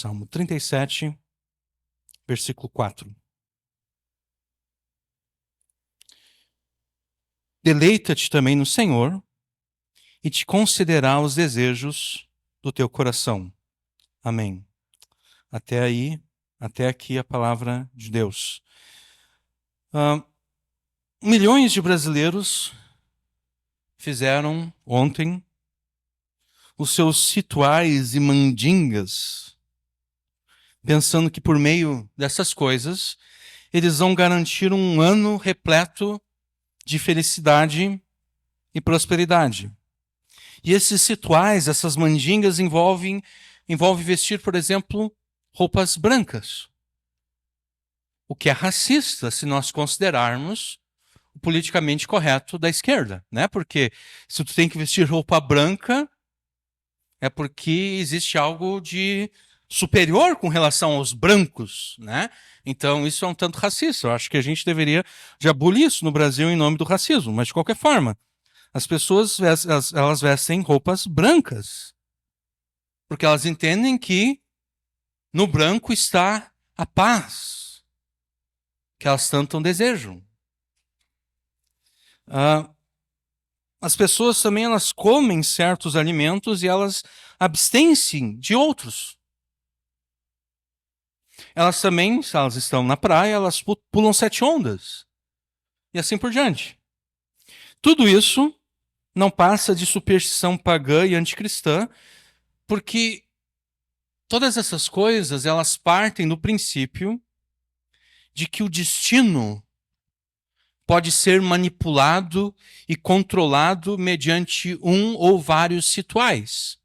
Salmo 37, versículo 4. Deleita-te também no Senhor e te concederá os desejos do teu coração. Amém. Até aí, até aqui a palavra de Deus. Milhões de brasileiros fizeram ontem os seus rituais e mandingas, pensando que por meio dessas coisas eles vão garantir um ano repleto de felicidade e prosperidade. E esses rituais, essas mandingas envolvem vestir, por exemplo, roupas brancas. O que é racista se nós considerarmos o politicamente correto da esquerda, né? Porque se tu tem que vestir roupa branca, é porque existe algo de superior com relação aos brancos, né? Então isso é um tanto racista. Eu acho que a gente deveria já abolir isso no Brasil em nome do racismo, mas de qualquer forma, as pessoas elas vestem roupas brancas, porque elas entendem que no branco está a paz que elas tanto desejam. As pessoas também elas comem certos alimentos e elas abstêm-se de outros. Elas também, se elas estão na praia, elas pulam 7 ondas. E assim por diante. Tudo isso não passa de superstição pagã e anticristã, porque todas essas coisas, elas partem do princípio de que o destino pode ser manipulado e controlado mediante um ou vários rituais.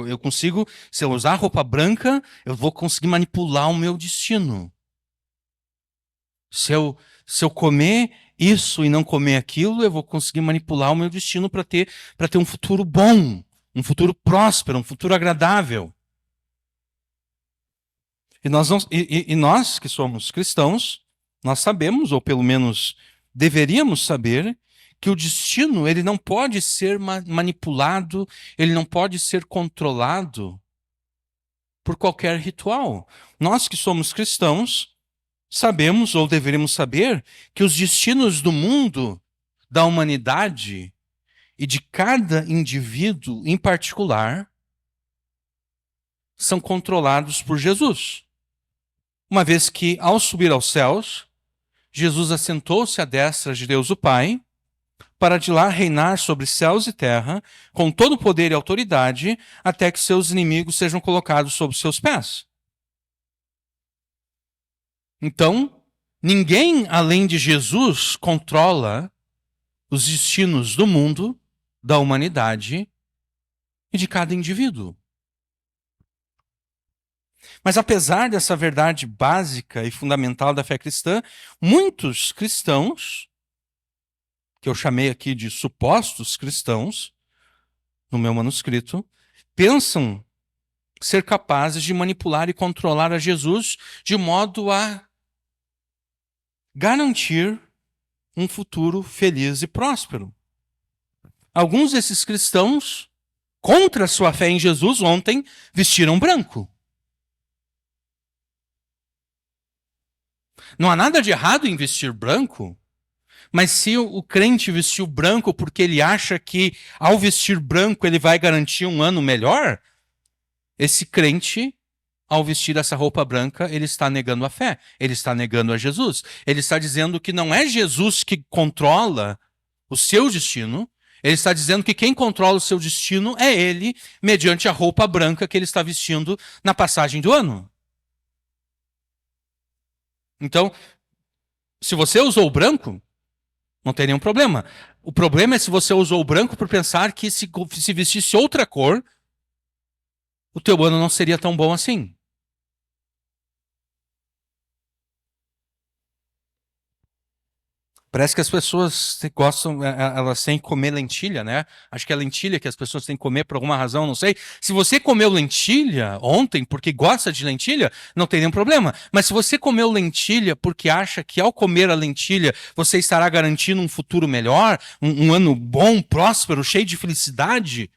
Eu consigo, se eu usar roupa branca, eu vou conseguir manipular o meu destino. Se eu comer isso e não comer aquilo, eu vou conseguir manipular o meu destino para ter um futuro bom, um futuro próspero, um futuro agradável. E nós que somos cristãos, nós sabemos, ou pelo menos deveríamos saber, que o destino ele não pode ser manipulado, ele não pode ser controlado por qualquer ritual. Nós que somos cristãos, sabemos, ou deveríamos saber, que os destinos do mundo, da humanidade e de cada indivíduo em particular são controlados por Jesus. Uma vez que, ao subir aos céus, Jesus assentou-se à destra de Deus o Pai, para de lá reinar sobre céus e terra, com todo o poder e autoridade, até que seus inimigos sejam colocados sob seus pés. Então, ninguém além de Jesus controla os destinos do mundo, da humanidade e de cada indivíduo. Mas apesar dessa verdade básica e fundamental da fé cristã, muitos cristãos, que eu chamei aqui de supostos cristãos, no meu manuscrito, pensam ser capazes de manipular e controlar a Jesus de modo a garantir um futuro feliz e próspero. Alguns desses cristãos, contra a sua fé em Jesus, ontem vestiram branco. Não há nada de errado em vestir branco, mas se o crente vestiu branco porque ele acha que ao vestir branco ele vai garantir um ano melhor, esse crente, ao vestir essa roupa branca, ele está negando a fé, ele está negando a Jesus. Ele está dizendo que não é Jesus que controla o seu destino, ele está dizendo que quem controla o seu destino é ele, mediante a roupa branca que ele está vestindo na passagem do ano. Então, se você usou o branco, não tem nenhum problema. O problema é se você usou o branco por pensar que se vestisse outra cor, o teu ano não seria tão bom assim. Parece que as pessoas gostam, elas têm que comer lentilha, né? Acho que é lentilha que as pessoas têm que comer por alguma razão, não sei. Se você comeu lentilha ontem porque gosta de lentilha, não tem nenhum problema. Mas se você comeu lentilha porque acha que ao comer a lentilha você estará garantindo um futuro melhor, um ano bom, próspero, cheio de felicidade,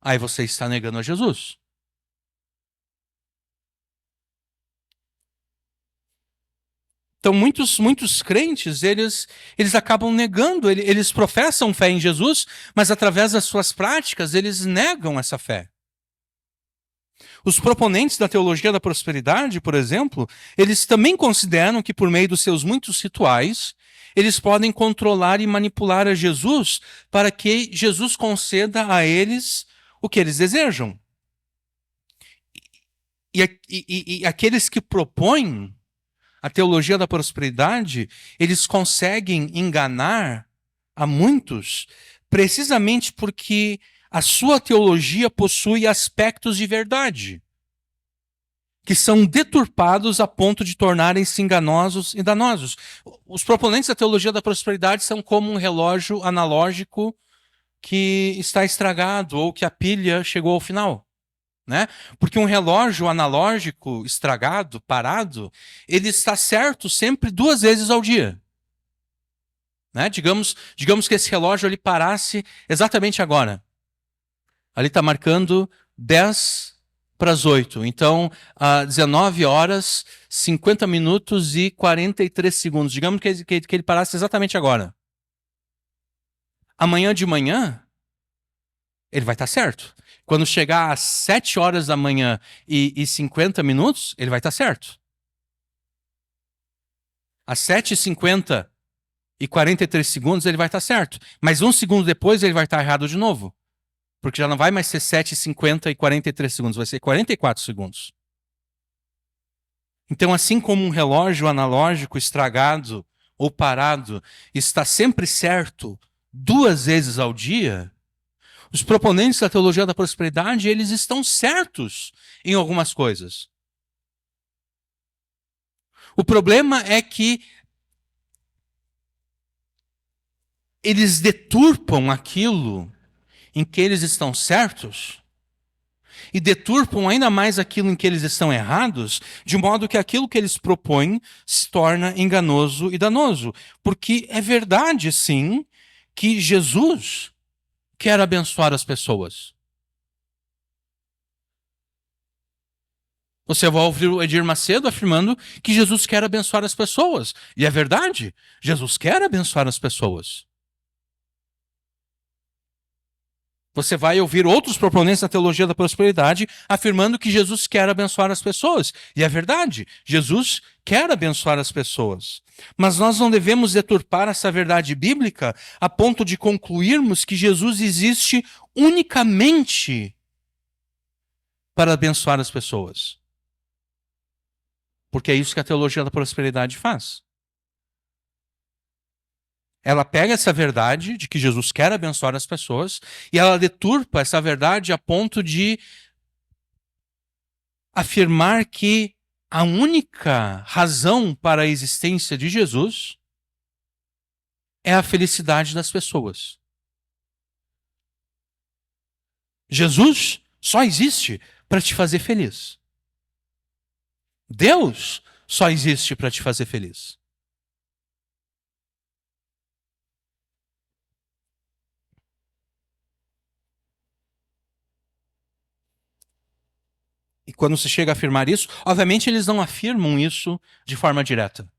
aí você está negando a Jesus. Então, muitos crentes, eles acabam negando, eles professam fé em Jesus, mas através das suas práticas, eles negam essa fé. Os proponentes da teologia da prosperidade, por exemplo, eles também consideram que por meio dos seus muitos rituais, eles podem controlar e manipular a Jesus para que Jesus conceda a eles o que eles desejam. E aqueles que propõem a teologia da prosperidade, eles conseguem enganar a muitos precisamente porque a sua teologia possui aspectos de verdade que são deturpados a ponto de tornarem-se enganosos e danosos. Os proponentes da teologia da prosperidade são como um relógio analógico que está estragado ou que a pilha chegou ao final. Né? Porque um relógio analógico estragado, parado, ele está certo sempre 2 vezes ao dia. Né? Digamos que esse relógio ele parasse exatamente agora. Ali está marcando 10 para as 8. Então, 19 horas, 50 minutos e 43 segundos. Digamos que ele parasse exatamente agora. Amanhã de manhã, ele vai estar certo. Quando chegar às 7 horas da manhã e 50 minutos, ele vai estar certo. Às 7h50 e 43 segundos, ele vai estar certo. Mas 1 segundo depois, ele vai estar errado de novo. Porque já não vai mais ser 7h50 e 43 segundos, vai ser 44 segundos. Então, assim como um relógio analógico estragado ou parado está sempre certo 2 vezes ao dia, os proponentes da teologia da prosperidade, eles estão certos em algumas coisas. O problema é que eles deturpam aquilo em que eles estão certos e deturpam ainda mais aquilo em que eles estão errados, de modo que aquilo que eles propõem se torna enganoso e danoso. Porque é verdade, sim, que Jesus quer abençoar as pessoas. Você vai ouvir o Edir Macedo afirmando que Jesus quer abençoar as pessoas. E é verdade, Jesus quer abençoar as pessoas. Você vai ouvir outros proponentes da teologia da prosperidade afirmando que Jesus quer abençoar as pessoas. E é verdade, Jesus quer abençoar as pessoas. Mas nós não devemos deturpar essa verdade bíblica a ponto de concluirmos que Jesus existe unicamente para abençoar as pessoas. Porque é isso que a teologia da prosperidade faz. Ela pega essa verdade de que Jesus quer abençoar as pessoas e ela deturpa essa verdade a ponto de afirmar que a única razão para a existência de Jesus é a felicidade das pessoas. Jesus só existe para te fazer feliz. Deus só existe para te fazer feliz. E quando se chega a afirmar isso, obviamente eles não afirmam isso de forma direta.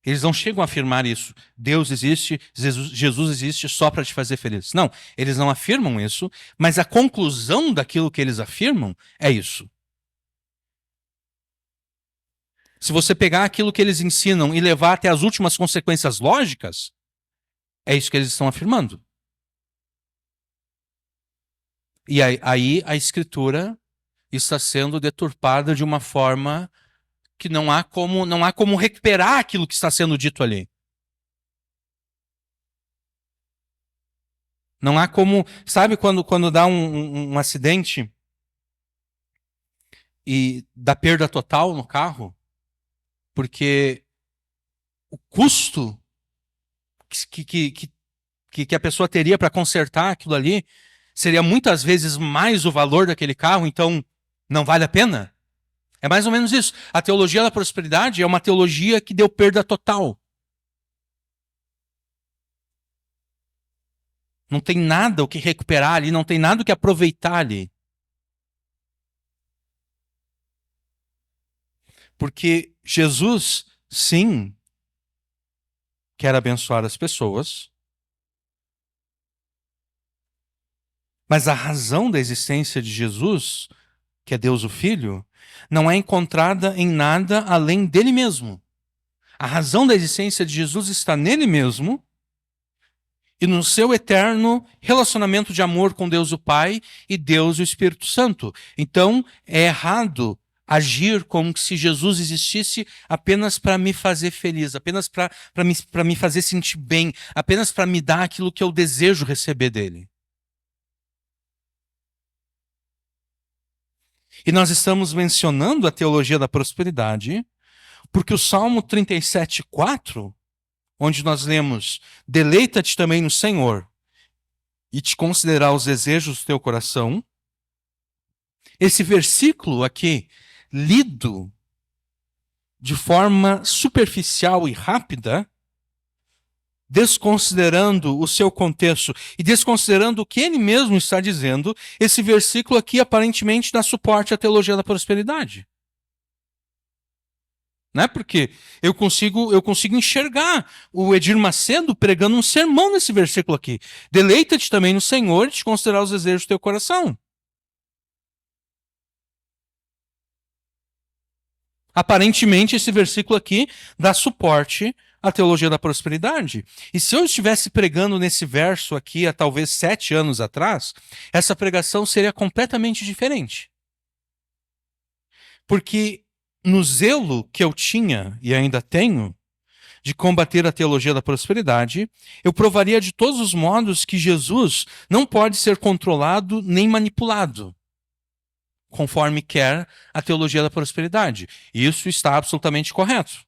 Eles não chegam a afirmar isso. Deus existe, Jesus existe só para te fazer feliz. Não, eles não afirmam isso, mas a conclusão daquilo que eles afirmam é isso. Se você pegar aquilo que eles ensinam e levar até as últimas consequências lógicas, é isso que eles estão afirmando. E aí a escritura está sendo deturpada de uma forma que não há como recuperar aquilo que está sendo dito ali. Não há como... Sabe quando dá um acidente e dá perda total no carro? Porque o custo que a pessoa teria para consertar aquilo ali seria muitas vezes mais o valor daquele carro, então não vale a pena? É mais ou menos isso. A teologia da prosperidade é uma teologia que deu perda total. Não tem nada o que recuperar ali, não tem nada o que aproveitar ali. Porque Jesus, sim, quer abençoar as pessoas, mas a razão da existência de Jesus, que é Deus o Filho, não é encontrada em nada além dele mesmo. A razão da existência de Jesus está nele mesmo e no seu eterno relacionamento de amor com Deus o Pai e Deus o Espírito Santo. Então, é errado agir como se Jesus existisse apenas para me fazer feliz, apenas para me fazer sentir bem, apenas para me dar aquilo que eu desejo receber dele. E nós estamos mencionando a teologia da prosperidade, porque o Salmo 37:4, onde nós lemos: deleita-te também no Senhor e te considerar os desejos do teu coração. Esse versículo aqui, lido de forma superficial e rápida, desconsiderando o seu contexto e desconsiderando o que ele mesmo está dizendo, esse versículo aqui aparentemente dá suporte à teologia da prosperidade. Né? Porque eu consigo enxergar o Edir Macedo pregando um sermão nesse versículo aqui. Deleita-te também no Senhor e te considerar os desejos do teu coração. Aparentemente, esse versículo aqui dá suporte à teologia da prosperidade. E se eu estivesse pregando nesse verso aqui há talvez 7 anos atrás, essa pregação seria completamente diferente. Porque no zelo que eu tinha e ainda tenho de combater a teologia da prosperidade, eu provaria de todos os modos que Jesus não pode ser controlado nem manipulado, conforme quer a teologia da prosperidade. Isso está absolutamente correto.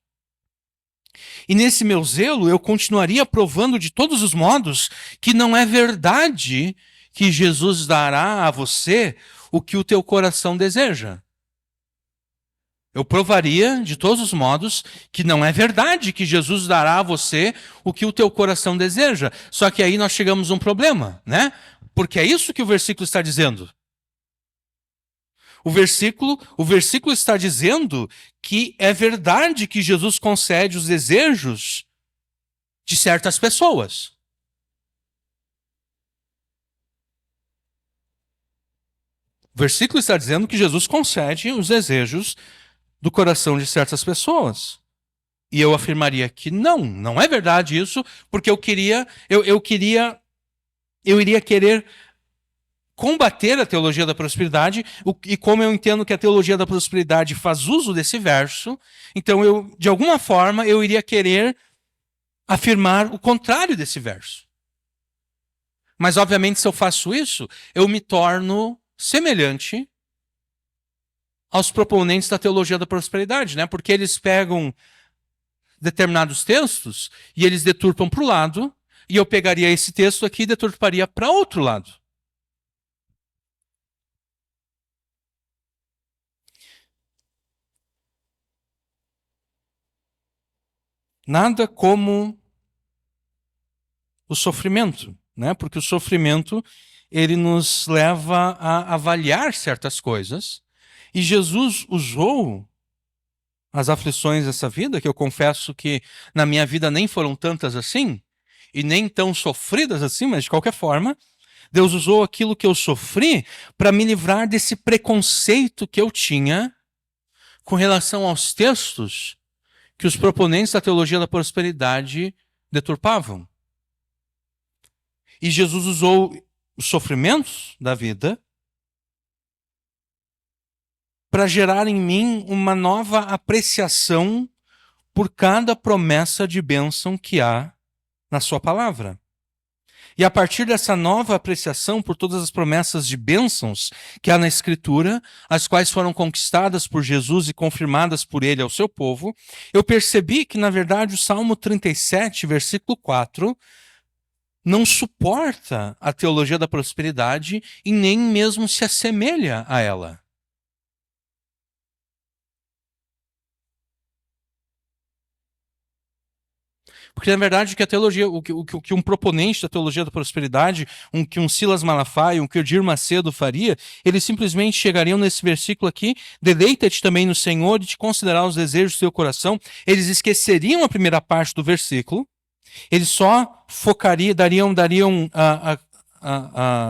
E nesse meu zelo, eu continuaria provando de todos os modos que não é verdade que Jesus dará a você o que o teu coração deseja. Eu provaria de todos os modos que não é verdade que Jesus dará a você o que o teu coração deseja. Só que aí nós chegamos a um problema, né? Porque é isso que o versículo está dizendo. O versículo está dizendo que é verdade que Jesus concede os desejos de certas pessoas. O versículo está dizendo que Jesus concede os desejos do coração de certas pessoas. E eu afirmaria que não é verdade isso, porque eu iria querer combater a teologia da prosperidade, e como eu entendo que a teologia da prosperidade faz uso desse verso, então de alguma forma, eu iria querer afirmar o contrário desse verso. Mas, obviamente, se eu faço isso, eu me torno semelhante aos proponentes da teologia da prosperidade, né? Porque eles pegam determinados textos e eles deturpam para o lado, e eu pegaria esse texto aqui e deturparia para outro lado. Nada como o sofrimento, né? Porque o sofrimento ele nos leva a avaliar certas coisas, e Jesus usou as aflições dessa vida, que eu confesso que na minha vida nem foram tantas assim, e nem tão sofridas assim, mas de qualquer forma, Deus usou aquilo que eu sofri para me livrar desse preconceito que eu tinha com relação aos textos que os proponentes da teologia da prosperidade deturpavam. E Jesus usou os sofrimentos da vida para gerar em mim uma nova apreciação por cada promessa de bênção que há na sua palavra. E a partir dessa nova apreciação por todas as promessas de bênçãos que há na Escritura, as quais foram conquistadas por Jesus e confirmadas por ele ao seu povo, eu percebi que, na verdade, o Salmo 37, versículo 4, não suporta a teologia da prosperidade e nem mesmo se assemelha a ela. Porque, na verdade, o que a teologia, o que um proponente da teologia da prosperidade, que um Silas Malafaia, um que o Edir Macedo faria, eles simplesmente chegariam nesse versículo aqui: deleita-te também no Senhor e te considerar os desejos do teu coração. Eles esqueceriam a primeira parte do versículo, eles só dariam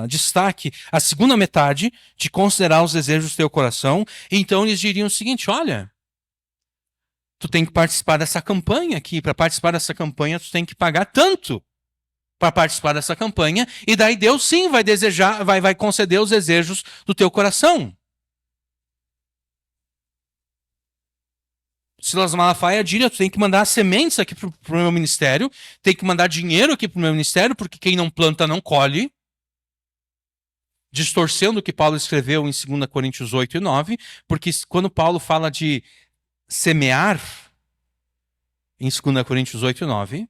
destaque à segunda metade de considerar os desejos do teu coração. E então eles diriam o seguinte: olha, tu tem que participar dessa campanha aqui. Para participar dessa campanha, tu tem que pagar tanto para participar dessa campanha. E daí Deus sim vai conceder os desejos do teu coração. Silas Malafaia diria: tu tem que mandar sementes aqui para o meu ministério, tem que mandar dinheiro aqui para o meu ministério, porque quem não planta não colhe. Distorcendo o que Paulo escreveu em 2 Coríntios 8 e 9, porque quando Paulo fala de semear, em 2 Coríntios 8 e 9,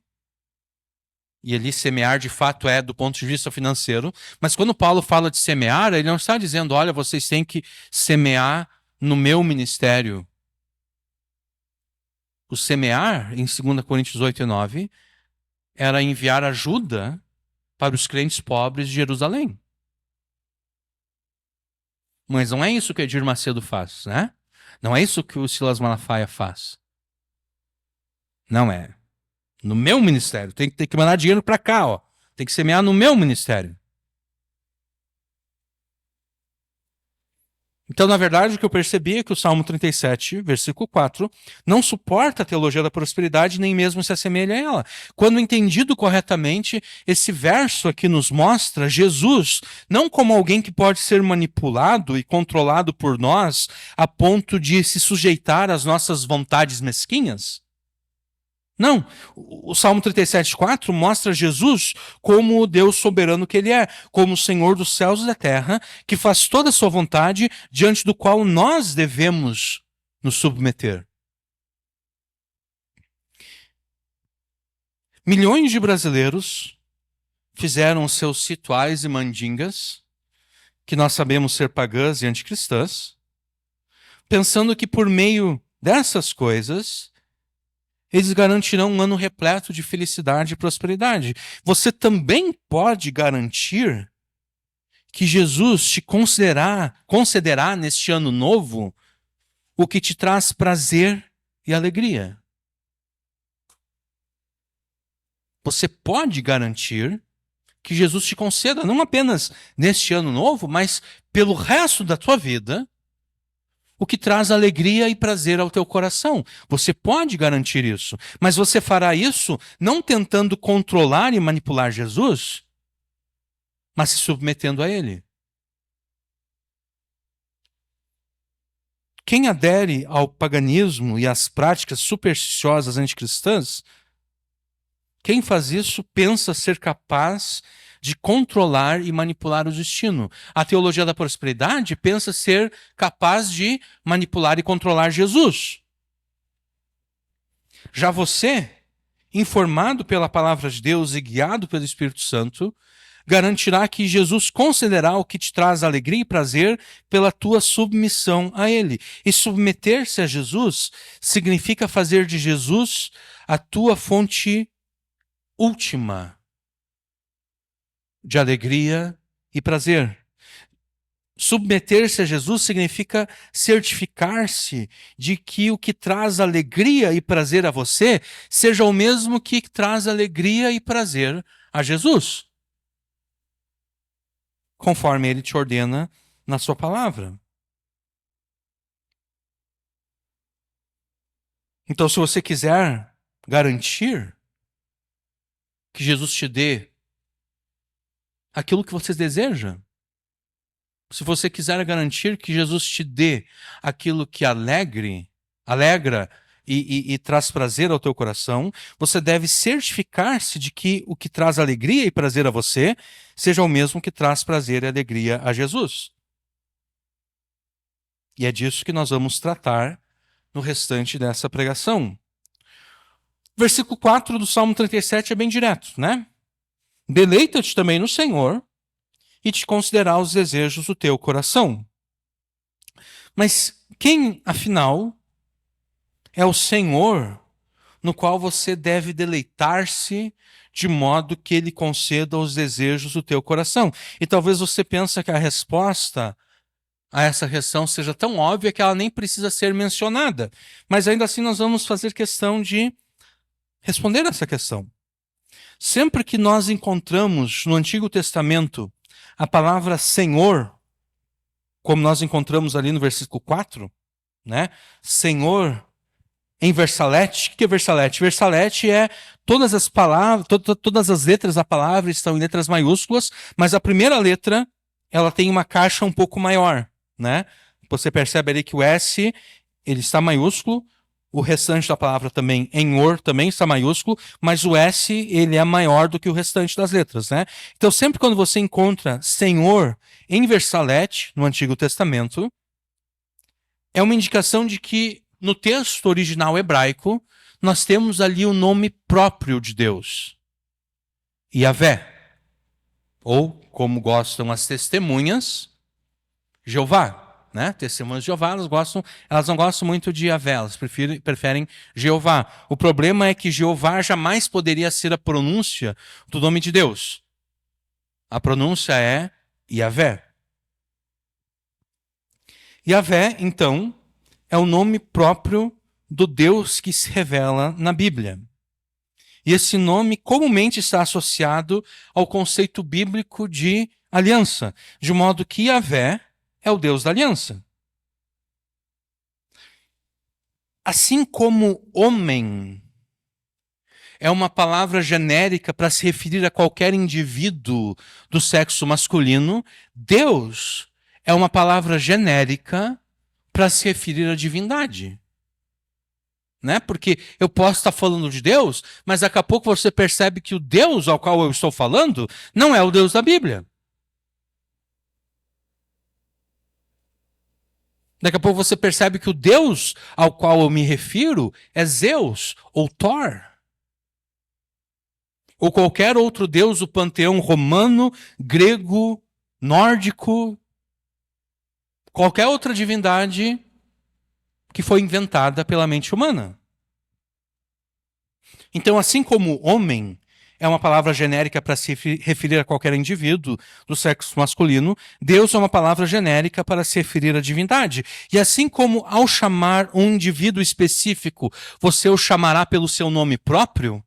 e ali semear de fato é do ponto de vista financeiro, mas quando Paulo fala de semear, ele não está dizendo: olha, vocês têm que semear no meu ministério. O semear, em 2 Coríntios 8 e 9, era enviar ajuda para os crentes pobres de Jerusalém. Mas não é isso que o Edir Macedo faz, né? Não é isso que o Silas Malafaia faz. Não é. No meu ministério. Tem que mandar dinheiro para cá, ó. Tem que semear no meu ministério. Então, na verdade, o que eu percebi é que o Salmo 37, versículo 4, não suporta a teologia da prosperidade, nem mesmo se assemelha a ela. Quando entendido corretamente, esse verso aqui nos mostra Jesus não como alguém que pode ser manipulado e controlado por nós a ponto de se sujeitar às nossas vontades mesquinhas. Não, o Salmo 37,4 mostra Jesus como o Deus soberano que ele é, como o Senhor dos céus e da terra, que faz toda a sua vontade, diante do qual nós devemos nos submeter. Milhões de brasileiros fizeram os seus rituais e mandingas, que nós sabemos ser pagãs e anticristãs, pensando que por meio dessas coisas eles garantirão um ano repleto de felicidade e prosperidade. Você também pode garantir que Jesus te concederá neste ano novo o que te traz prazer e alegria. Você pode garantir que Jesus te conceda, não apenas neste ano novo, mas pelo resto da tua vida, o que traz alegria e prazer ao teu coração. Você pode garantir isso, mas você fará isso não tentando controlar e manipular Jesus, mas se submetendo a Ele. Quem adere ao paganismo e às práticas supersticiosas anticristãs, quem faz isso pensa ser capaz de controlar e manipular o destino. A teologia da prosperidade pensa ser capaz de manipular e controlar Jesus. Já você, informado pela palavra de Deus e guiado pelo Espírito Santo, garantirá que Jesus concederá o que te traz alegria e prazer pela tua submissão a Ele. E submeter-se a Jesus significa fazer de Jesus a tua fonte última de alegria e prazer. Submeter-se a Jesus significa certificar-se de que o que traz alegria e prazer a você seja o mesmo que traz alegria e prazer a Jesus, conforme Ele te ordena na sua palavra. Então, se você quiser garantir que Jesus te dê aquilo que você deseja, se você quiser garantir que Jesus te dê aquilo que alegra e traz prazer ao teu coração, você deve certificar-se de que o que traz alegria e prazer a você seja o mesmo que traz prazer e alegria a Jesus. E é disso que nós vamos tratar no restante dessa pregação. Versículo 4 do Salmo 37 é bem direto, né? Deleita-te também no Senhor e te considerar os desejos do teu coração. Mas quem, afinal, é o Senhor no qual você deve deleitar-se de modo que ele conceda os desejos do teu coração. E talvez você pense que a resposta a essa questão seja tão óbvia que ela nem precisa ser mencionada. Mas ainda assim nós vamos fazer questão de responder essa questão. Sempre que nós encontramos no Antigo Testamento a palavra Senhor, como nós encontramos ali no versículo 4, né? Senhor em versalete. O que é versalete? Versalete é todas as palavras, todas as letras da palavra estão em letras maiúsculas, mas a primeira letra ela tem uma caixa um pouco maior, né? Você percebe ali que o S ele está maiúsculo, o restante da palavra também, enor, também está maiúsculo, mas o S ele é maior do que o restante das letras, né? Então sempre quando você encontra Senhor em versalete no Antigo Testamento, é uma indicação de que no texto original hebraico nós temos ali o nome próprio de Deus, Yahvé, ou como gostam as testemunhas, Jeová. Né? Testemunhas de Jeová, elas não gostam muito de Yahvé, elas preferem Jeová. O problema é que Jeová jamais poderia ser a pronúncia do nome de Deus. A pronúncia é Yahvé. Yahvé, então, é o nome próprio do Deus que se revela na Bíblia. E esse nome comumente está associado ao conceito bíblico de aliança, de modo que Yahvé é o Deus da aliança. Assim como homem é uma palavra genérica para se referir a qualquer indivíduo do sexo masculino, Deus é uma palavra genérica para se referir à divindade. Né? Porque eu posso estar falando de Deus, mas daqui a pouco você percebe que o Deus ao qual eu estou falando não é o Deus da Bíblia. Daqui a pouco você percebe que o Deus ao qual eu me refiro é Zeus ou Thor. Ou qualquer outro deus do panteão romano, grego, nórdico, qualquer outra divindade que foi inventada pela mente humana. Então, assim como homem é uma palavra genérica para se referir a qualquer indivíduo do sexo masculino, Deus é uma palavra genérica para se referir à divindade. E assim como ao chamar um indivíduo específico, você o chamará pelo seu nome próprio,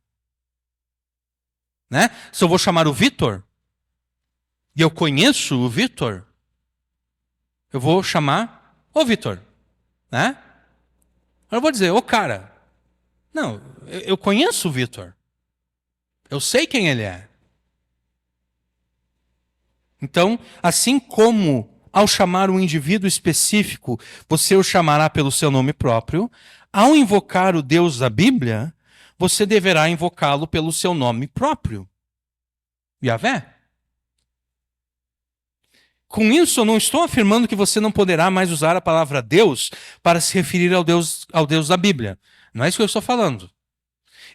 né? Se eu vou chamar o Vitor, e eu conheço o Vitor, eu vou chamar o Vitor, né? Eu vou dizer, ô cara, não, eu conheço o Vitor. Eu sei quem ele é. Então, assim como ao chamar um indivíduo específico, você o chamará pelo seu nome próprio, ao invocar o Deus da Bíblia, você deverá invocá-lo pelo seu nome próprio, Yahvé. Com isso, eu não estou afirmando que você não poderá mais usar a palavra Deus para se referir ao Deus da Bíblia. Não é isso que eu estou falando.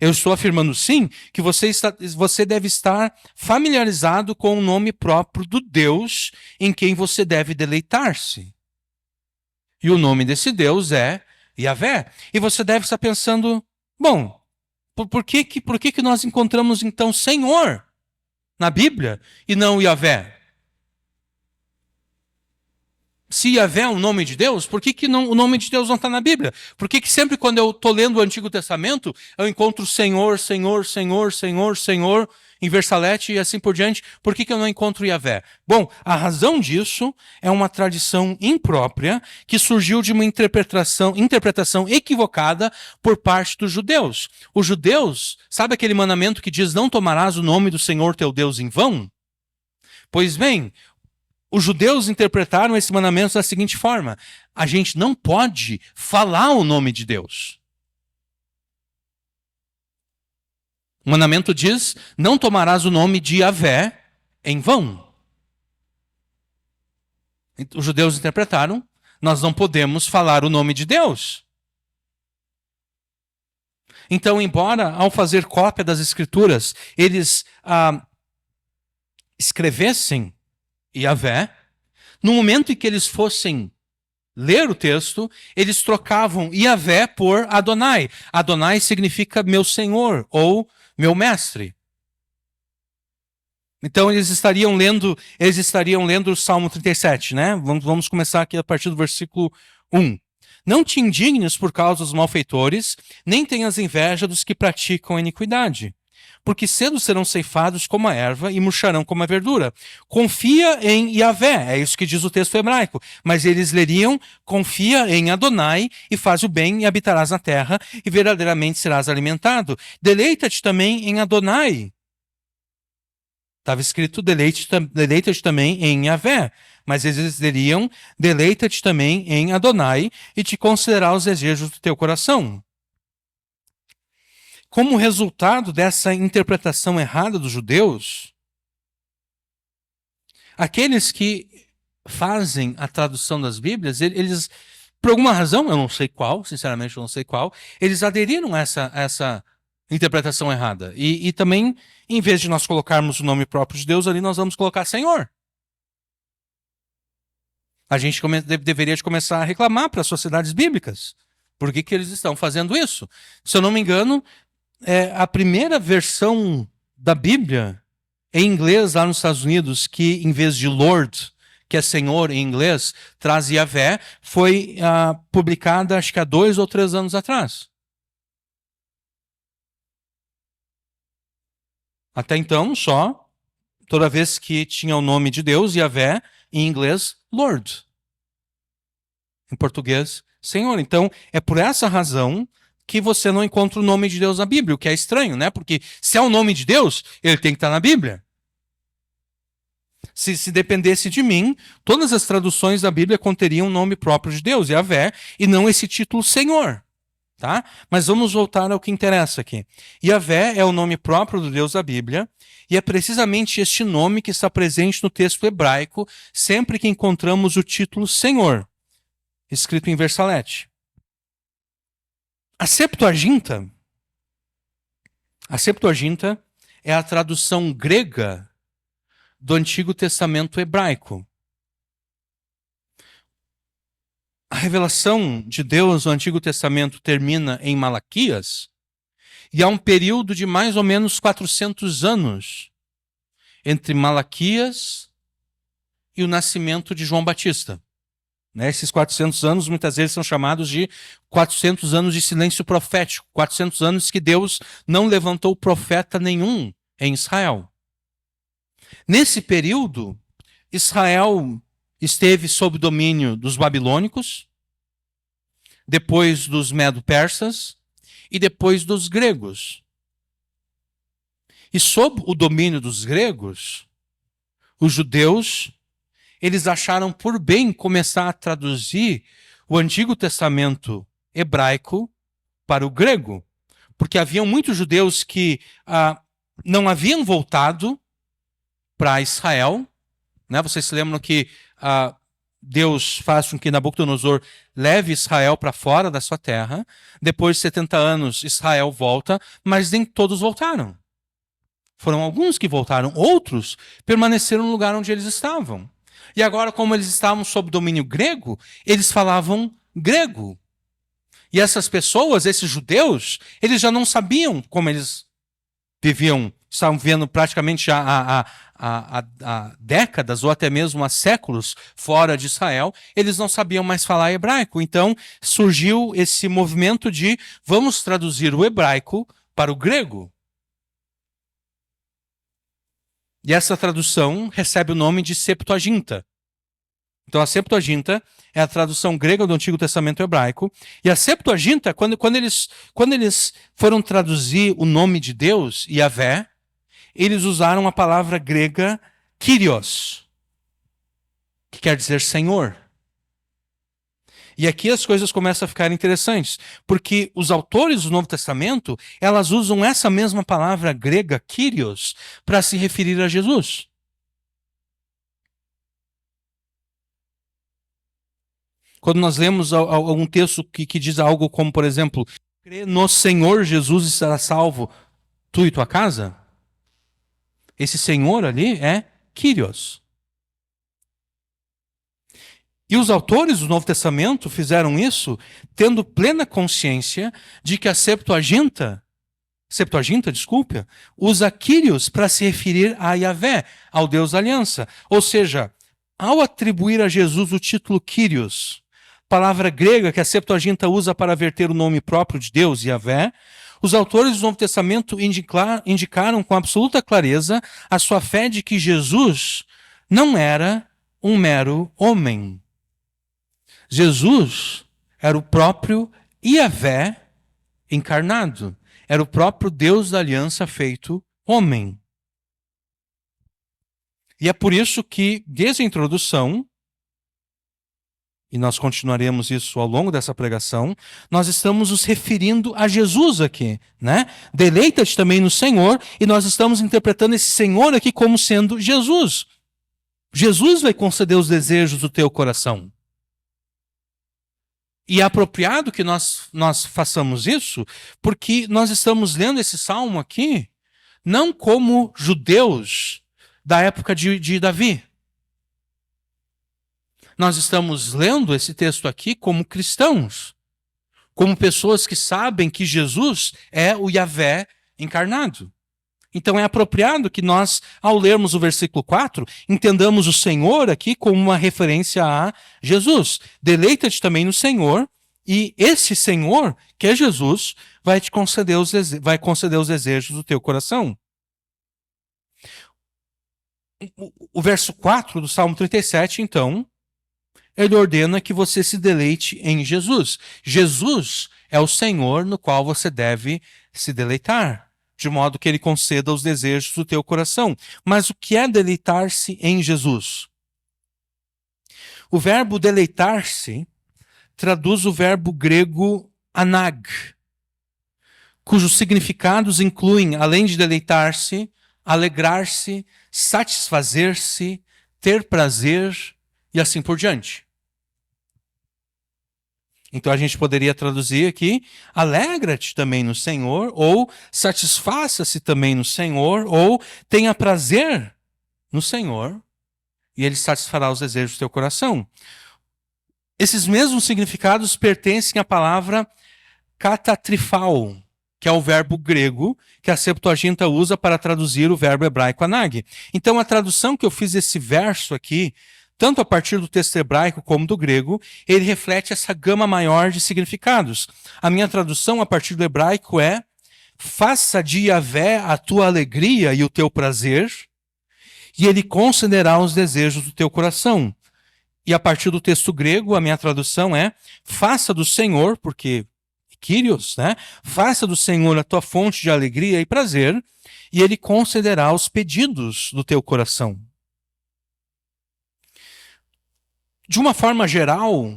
Eu estou afirmando sim que você deve estar familiarizado com o nome próprio do Deus em quem você deve deleitar-se. E o nome desse Deus é Yahvé. E você deve estar pensando, bom, por que nós encontramos então Senhor na Bíblia e não Yahvé? Se Yahvé é o nome de Deus, por que o nome de Deus não está na Bíblia? Por que sempre quando eu estou lendo o Antigo Testamento, eu encontro Senhor, Senhor, Senhor, Senhor, Senhor, em versalete e assim por diante? Por que eu não encontro Yahvé? Bom, a razão disso é uma tradição imprópria que surgiu de uma interpretação equivocada por parte dos judeus. Os judeus, sabe aquele mandamento que diz não tomarás o nome do Senhor teu Deus em vão? Pois bem, os judeus interpretaram esse mandamento da seguinte forma: a gente não pode falar o nome de Deus. O mandamento diz, não tomarás o nome de Yahvé em vão. Os judeus interpretaram, nós não podemos falar o nome de Deus. Então, embora ao fazer cópia das Escrituras, eles escrevessem Yahvé, no momento em que eles fossem ler o texto, eles trocavam Yahvé por Adonai. Adonai significa meu senhor ou meu mestre. Então eles estariam lendo o Salmo 37, né? Vamos começar aqui a partir do versículo 1. Não te indignes por causa dos malfeitores, nem tenhas inveja dos que praticam a iniquidade. Porque cedo serão ceifados como a erva e murcharão como a verdura. Confia em Yahvé, é isso que diz o texto hebraico. Mas eles leriam, confia em Adonai e faz o bem e habitarás na terra e verdadeiramente serás alimentado. Deleita-te também em Adonai. Estava escrito, deleita-te também em Yahvé. Mas eles diriam, deleita-te também em Adonai e te considerar os desejos do teu coração. Como resultado dessa interpretação errada dos judeus, aqueles que fazem a tradução das Bíblias, eles, por alguma razão, eu não sei qual, sinceramente eu não sei qual, eles aderiram a essa interpretação errada. E também, em vez de nós colocarmos o nome próprio de Deus ali, nós vamos colocar Senhor. A gente deveria começar a reclamar para as sociedades bíblicas. Por que eles estão fazendo isso? Se eu não me engano, a primeira versão da Bíblia em inglês lá nos Estados Unidos, que em vez de Lord, que é Senhor em inglês, traz Yahvé, foi publicada acho que há 2 ou 3 anos atrás. Até então, só, toda vez que tinha o nome de Deus, Yahvé, em inglês, Lord. Em português, Senhor. Então, é por essa razão que você não encontra o nome de Deus na Bíblia, o que é estranho, né? Porque se é o nome de Deus, ele tem que estar na Bíblia. Se dependesse de mim, todas as traduções da Bíblia conteriam o nome próprio de Deus, Yahvé, e não esse título Senhor. Tá? Mas vamos voltar ao que interessa aqui. Yahvé é o nome próprio do Deus da Bíblia, e é precisamente este nome que está presente no texto hebraico sempre que encontramos o título Senhor, escrito em versalete. A Septuaginta é a tradução grega do Antigo Testamento hebraico. A revelação de Deus no Antigo Testamento termina em Malaquias, e há um período de mais ou menos 400 anos entre Malaquias e o nascimento de João Batista. Esses 400 anos muitas vezes são chamados de 400 anos de silêncio profético, 400 anos que Deus não levantou profeta nenhum em Israel. Nesse período, Israel esteve sob domínio dos babilônicos, depois dos medo-persas e depois dos gregos. E sob o domínio dos gregos, os judeus, eles acharam por bem começar a traduzir o Antigo Testamento hebraico para o grego, porque haviam muitos judeus que não haviam voltado para Israel, né? Vocês se lembram que Deus faz com que Nabucodonosor leve Israel para fora da sua terra. Depois de 70 anos, Israel volta, mas nem todos voltaram. Foram alguns que voltaram, outros permaneceram no lugar onde eles estavam. E agora, como eles estavam sob domínio grego, eles falavam grego. E essas pessoas, esses judeus, eles já não sabiam como eles viviam, estavam vivendo praticamente há décadas ou até mesmo há séculos fora de Israel, eles não sabiam mais falar hebraico. Então surgiu esse movimento de vamos traduzir o hebraico para o grego. E essa tradução recebe o nome de Septuaginta. Então a Septuaginta é a tradução grega do Antigo Testamento hebraico. E a Septuaginta, quando eles foram traduzir o nome de Deus, Yahvé, eles usaram a palavra grega Kyrios, que quer dizer Senhor. E aqui as coisas começam a ficar interessantes, porque os autores do Novo Testamento, elas usam essa mesma palavra grega, Kyrios, para se referir a Jesus. Quando nós lemos algum texto que diz algo como, por exemplo, crê no Senhor Jesus e será salvo tu e tua casa, esse Senhor ali é Kyrios. E os autores do Novo Testamento fizeram isso tendo plena consciência de que a Septuaginta, desculpa, usa Kyrios para se referir a Yahvé, ao Deus da aliança. Ou seja, ao atribuir a Jesus o título Kyrios, palavra grega que a Septuaginta usa para verter o nome próprio de Deus, Yahvé, os autores do Novo Testamento indicaram com absoluta clareza a sua fé de que Jesus não era um mero homem. Jesus era o próprio Yahvé encarnado. Era o próprio Deus da aliança feito homem. E é por isso que, desde a introdução, e nós continuaremos isso ao longo dessa pregação, nós estamos nos referindo a Jesus aqui, né? Deleita-te também no Senhor, e nós estamos interpretando esse Senhor aqui como sendo Jesus. Jesus vai conceder os desejos do teu coração. E é apropriado que nós façamos isso, porque nós estamos lendo esse salmo aqui, não como judeus da época de Davi. Nós estamos lendo esse texto aqui como cristãos, como pessoas que sabem que Jesus é o Yahvé encarnado. Então é apropriado que nós, ao lermos o versículo 4, entendamos o Senhor aqui como uma referência a Jesus. Deleita-te também no Senhor, e esse Senhor, que é Jesus, vai conceder os desejos do teu coração. O verso 4 do Salmo 37, então, ele ordena que você se deleite em Jesus. Jesus é o Senhor no qual você deve se deleitar, de modo que ele conceda os desejos do teu coração. Mas o que é deleitar-se em Jesus? O verbo deleitar-se traduz o verbo grego anag, cujos significados incluem, além de deleitar-se, alegrar-se, satisfazer-se, ter prazer e assim por diante. Então a gente poderia traduzir aqui, alegra-te também no Senhor, ou satisfaça-se também no Senhor, ou tenha prazer no Senhor, e ele satisfará os desejos do teu coração. Esses mesmos significados pertencem à palavra katatrifal, que é o verbo grego que a Septuaginta usa para traduzir o verbo hebraico anag. Então a tradução que eu fiz desse verso aqui, tanto a partir do texto hebraico como do grego, ele reflete essa gama maior de significados. A minha tradução a partir do hebraico é: faça de Yahvé a tua alegria e o teu prazer, e ele concederá os desejos do teu coração. E a partir do texto grego, a minha tradução é: faça do Senhor, porque Kyrios, né? Faça do Senhor a tua fonte de alegria e prazer, e ele concederá os pedidos do teu coração. De uma forma geral,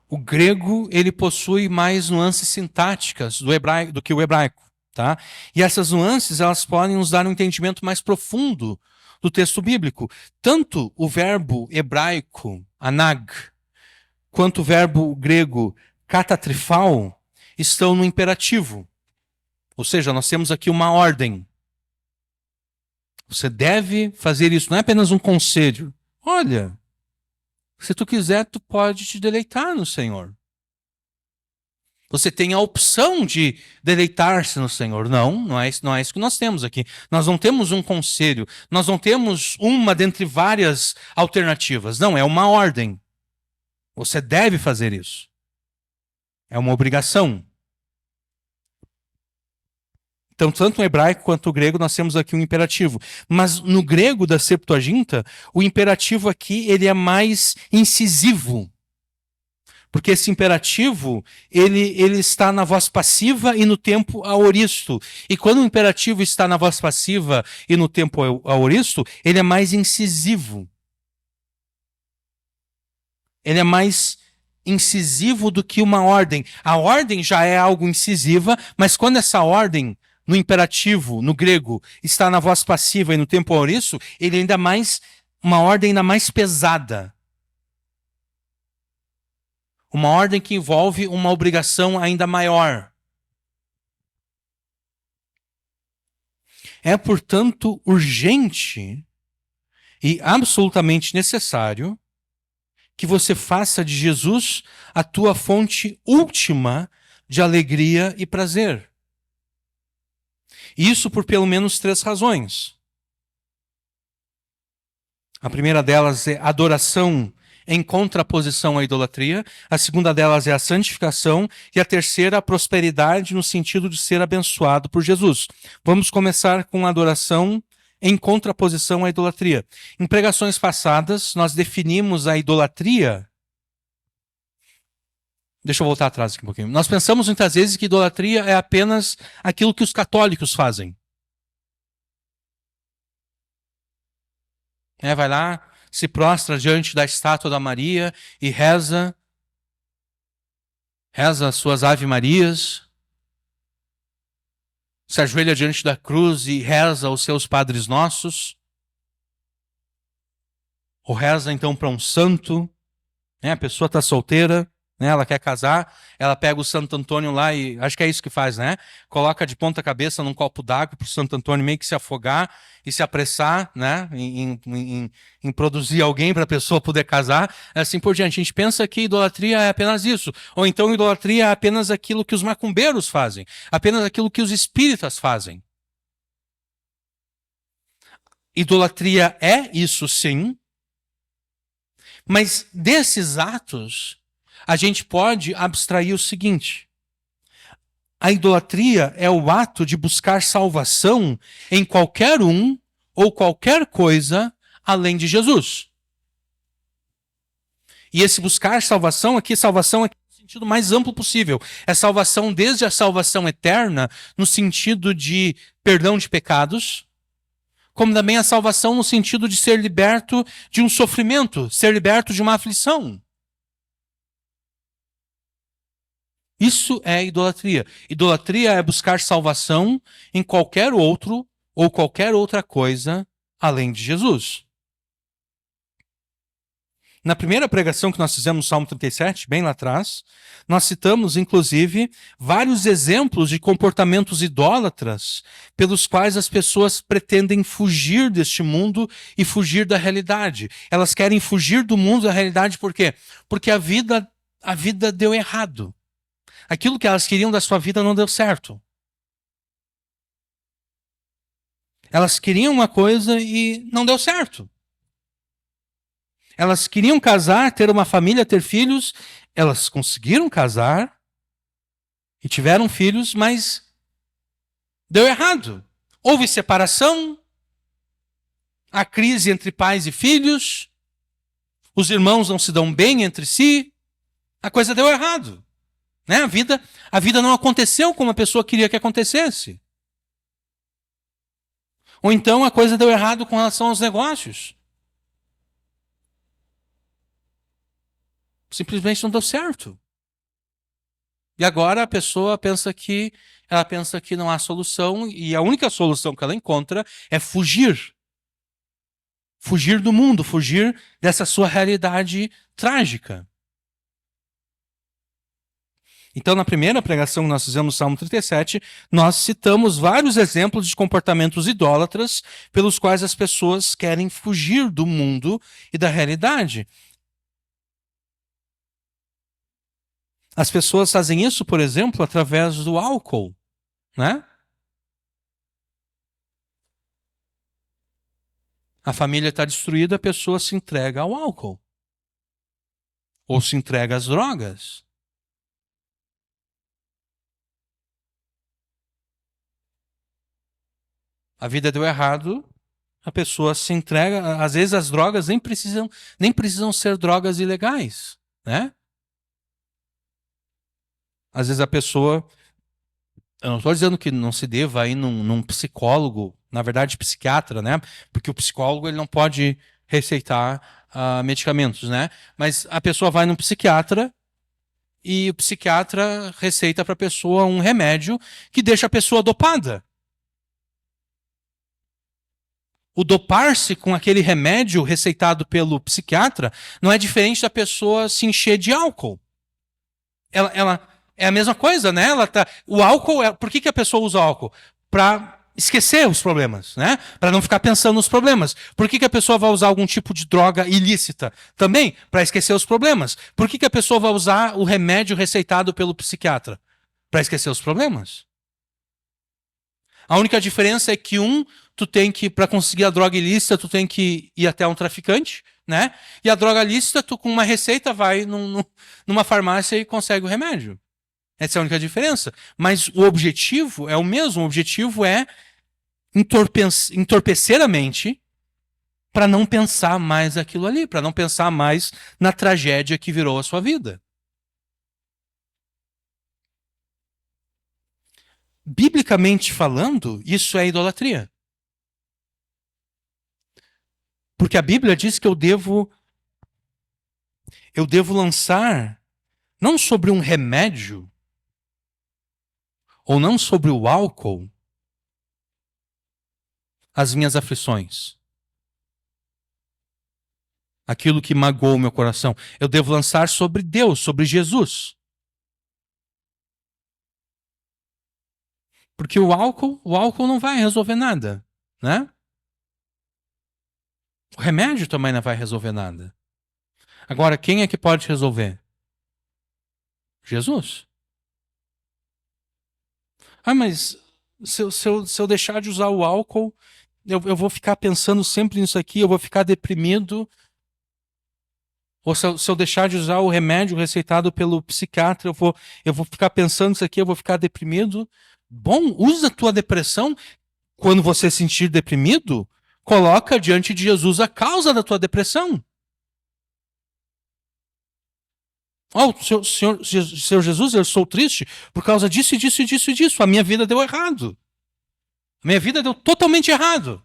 o grego ele possui mais nuances sintáticas do que o hebraico, tá? E essas nuances elas podem nos dar um entendimento mais profundo do texto bíblico. Tanto o verbo hebraico anag quanto o verbo grego katatrifal estão no imperativo. Ou seja, nós temos aqui uma ordem. Você deve fazer isso, não é apenas um conselho. Olha, se tu quiser, tu pode te deleitar no Senhor. Você tem a opção de deleitar-se no Senhor. Não é isso que nós temos aqui. Nós não temos um conselho. Nós não temos uma dentre várias alternativas. Não, é uma ordem. Você deve fazer isso. É uma obrigação. Então, tanto no hebraico quanto no grego, nós temos aqui um imperativo. Mas no grego da Septuaginta, o imperativo aqui ele é mais incisivo. Porque esse imperativo, ele está na voz passiva e no tempo aoristo. E quando o imperativo está na voz passiva e no tempo aoristo, ele é mais incisivo. Ele é mais incisivo do que uma ordem. A ordem já é algo incisiva, mas quando essa ordem, no imperativo, no grego, está na voz passiva e no tempo aoristo, ele ainda mais, uma ordem ainda mais pesada. Uma ordem que envolve uma obrigação ainda maior. É, portanto, urgente e absolutamente necessário que você faça de Jesus a tua fonte última de alegria e prazer. Isso por pelo menos 3 razões. A primeira delas é adoração em contraposição à idolatria. A segunda delas é a santificação. E a terceira, a prosperidade no sentido de ser abençoado por Jesus. Vamos começar com a adoração em contraposição à idolatria. Em pregações passadas, nós definimos a idolatria. Deixa eu voltar atrás aqui um pouquinho. Nós pensamos muitas vezes que idolatria é apenas aquilo que os católicos fazem. Vai lá, se prostra diante da estátua da Maria e reza as suas Ave Marias, se ajoelha diante da cruz e reza os seus Padres Nossos, ou reza então para um santo, a pessoa está solteira, ela quer casar, ela pega o Santo Antônio lá e, acho que é isso que faz, coloca de ponta cabeça num copo d'água para o Santo Antônio meio que se afogar e se apressar, em produzir alguém para a pessoa poder casar, assim por diante. A gente pensa que idolatria é apenas isso, ou então idolatria é apenas aquilo que os macumbeiros fazem, apenas aquilo que os espíritas fazem. Idolatria é isso sim, mas desses atos a gente pode abstrair o seguinte: a idolatria é o ato de buscar salvação em qualquer um ou qualquer coisa além de Jesus. E esse buscar salvação aqui no sentido mais amplo possível. É salvação desde a salvação eterna, no sentido de perdão de pecados, como também a salvação no sentido de ser liberto de um sofrimento, ser liberto de uma aflição. Isso é idolatria. Idolatria é buscar salvação em qualquer outro ou qualquer outra coisa além de Jesus. Na primeira pregação que nós fizemos no Salmo 37, bem lá atrás, nós citamos, inclusive, vários exemplos de comportamentos idólatras pelos quais as pessoas pretendem fugir deste mundo e fugir da realidade. Elas querem fugir do mundo da realidade por quê? Porque a vida deu errado. Aquilo que elas queriam da sua vida não deu certo. Elas queriam uma coisa e não deu certo. Elas queriam casar, ter uma família, ter filhos. Elas conseguiram casar e tiveram filhos, mas deu errado. Houve separação, a crise entre pais e filhos, os irmãos não se dão bem entre si, a coisa deu errado. A vida não aconteceu como a pessoa queria que acontecesse. Ou então a coisa deu errado com relação aos negócios. Simplesmente não deu certo. E agora a pessoa pensa que não há solução e a única solução que ela encontra é fugir. Fugir do mundo, fugir dessa sua realidade trágica. Então, na primeira pregação que nós fizemos no Salmo 37, nós citamos vários exemplos de comportamentos idólatras pelos quais as pessoas querem fugir do mundo e da realidade. As pessoas fazem isso, por exemplo, através do álcool, A família está destruída, a pessoa se entrega ao álcool. Ou se entrega às drogas. A vida deu errado, a pessoa se entrega. Às vezes as drogas nem precisam ser drogas ilegais, Às vezes a pessoa... Eu não estou dizendo que não se deva ir num psicólogo, na verdade psiquiatra, Porque o psicólogo ele não pode receitar medicamentos, Mas a pessoa vai num psiquiatra e o psiquiatra receita para a pessoa um remédio que deixa a pessoa dopada. O dopar-se com aquele remédio receitado pelo psiquiatra não é diferente da pessoa se encher de álcool. Ela é a mesma coisa, O álcool, por que a pessoa usa álcool? Para esquecer os problemas, né? Para não ficar pensando nos problemas. Por que a pessoa vai usar algum tipo de droga ilícita? Também para esquecer os problemas. Por que a pessoa vai usar o remédio receitado pelo psiquiatra? Para esquecer os problemas. A única diferença é que tu tem que, para conseguir a droga ilícita, tu tem que ir até um traficante, né? E a droga lícita, tu com uma receita vai numa farmácia e consegue o remédio. Essa é a única diferença. Mas o objetivo é o mesmo. O objetivo é entorpecer a mente para não pensar mais aquilo ali, para não pensar mais na tragédia que virou a sua vida. Biblicamente falando, isso é idolatria. Porque a Bíblia diz que eu devo lançar não sobre um remédio ou não sobre o álcool as minhas aflições. Aquilo que magoou o meu coração. Eu devo lançar sobre Deus, sobre Jesus. Porque o álcool não vai resolver nada, né? O remédio também não vai resolver nada. Agora, quem é que pode resolver? Jesus. Ah, mas se eu deixar de usar o álcool, eu vou ficar pensando sempre nisso aqui, eu vou ficar deprimido. Ou se eu deixar de usar o remédio receitado pelo psiquiatra, eu vou ficar pensando nisso aqui, eu vou ficar deprimido. Bom, usa a tua depressão. Quando você se sentir deprimido, coloca diante de Jesus a causa da tua depressão. Oh, Senhor Jesus, eu sou triste por causa disso, disso, disso, disso. A minha vida deu errado. A minha vida deu totalmente errado.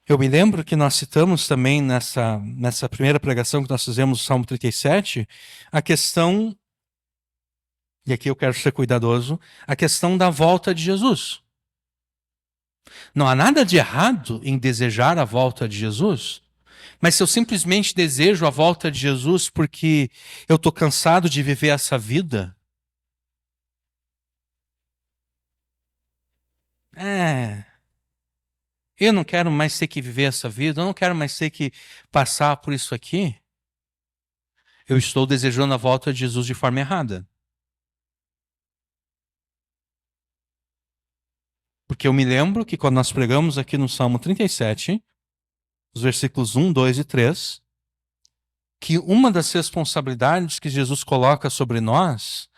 Eu me lembro que nós citamos também nessa primeira pregação que nós fizemos, o Salmo 37, a questão, e aqui eu quero ser cuidadoso, a questão da volta de Jesus. Não há nada de errado em desejar a volta de Jesus, mas se eu simplesmente desejo a volta de Jesus porque eu estou cansado de viver essa vida, eu não quero mais ter que viver essa vida, eu não quero mais ter que passar por isso aqui, eu estou desejando a volta de Jesus de forma errada. Porque eu me lembro que quando nós pregamos aqui no Salmo 37, os versículos 1, 2 e 3, que uma das responsabilidades que Jesus coloca sobre nós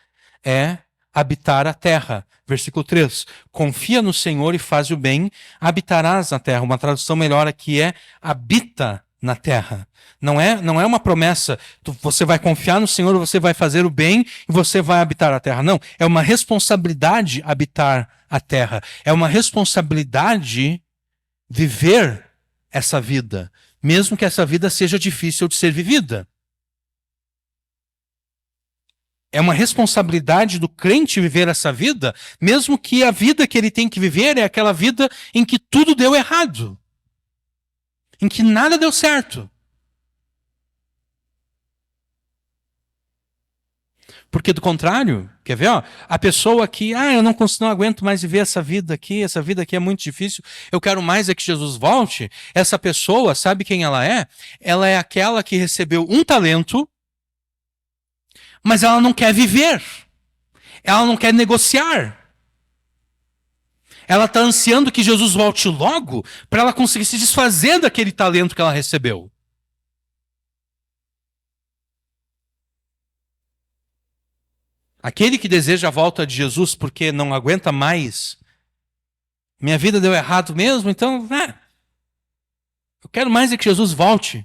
é habitar a terra. Versículo 3, confia no Senhor e faz o bem, habitarás na terra. Uma tradução melhor aqui é habita na terra. Não é uma promessa, você vai confiar no Senhor, você vai fazer o bem e você vai habitar a terra. Não, é uma responsabilidade habitar a terra. É uma responsabilidade viver essa vida, mesmo que essa vida seja difícil de ser vivida. É uma responsabilidade do crente viver essa vida, mesmo que a vida que ele tem que viver é aquela vida em que tudo deu errado, em que nada deu certo. Porque do contrário, quer ver? Ó, a pessoa que, eu não aguento mais viver essa vida aqui é muito difícil, eu quero mais é que Jesus volte. Essa pessoa, sabe quem ela é? Ela é aquela que recebeu um talento, mas ela não quer viver. Ela não quer negociar. Ela está ansiando que Jesus volte logo para ela conseguir se desfazer daquele talento que ela recebeu. Aquele que deseja a volta de Jesus porque não aguenta mais, minha vida deu errado mesmo, então, eu quero mais é que Jesus volte.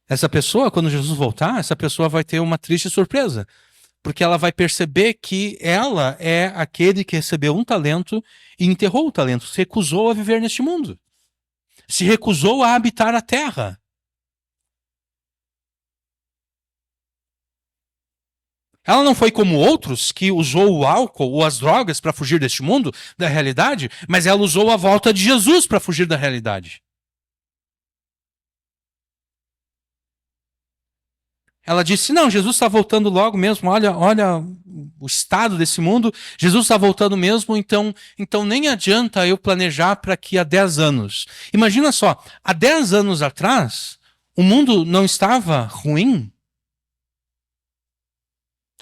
Essa pessoa, quando Jesus voltar, essa pessoa vai ter uma triste surpresa. Porque ela vai perceber que ela é aquele que recebeu um talento e enterrou o talento, se recusou a viver neste mundo. Se recusou a habitar a terra. Ela não foi como outros que usou o álcool ou as drogas para fugir deste mundo, da realidade, mas ela usou a volta de Jesus para fugir da realidade. Ela disse: não, Jesus está voltando logo mesmo. Olha o estado desse mundo. Jesus está voltando mesmo, então nem adianta eu planejar para que há 10 anos. Imagina só, há 10 anos atrás, o mundo não estava ruim.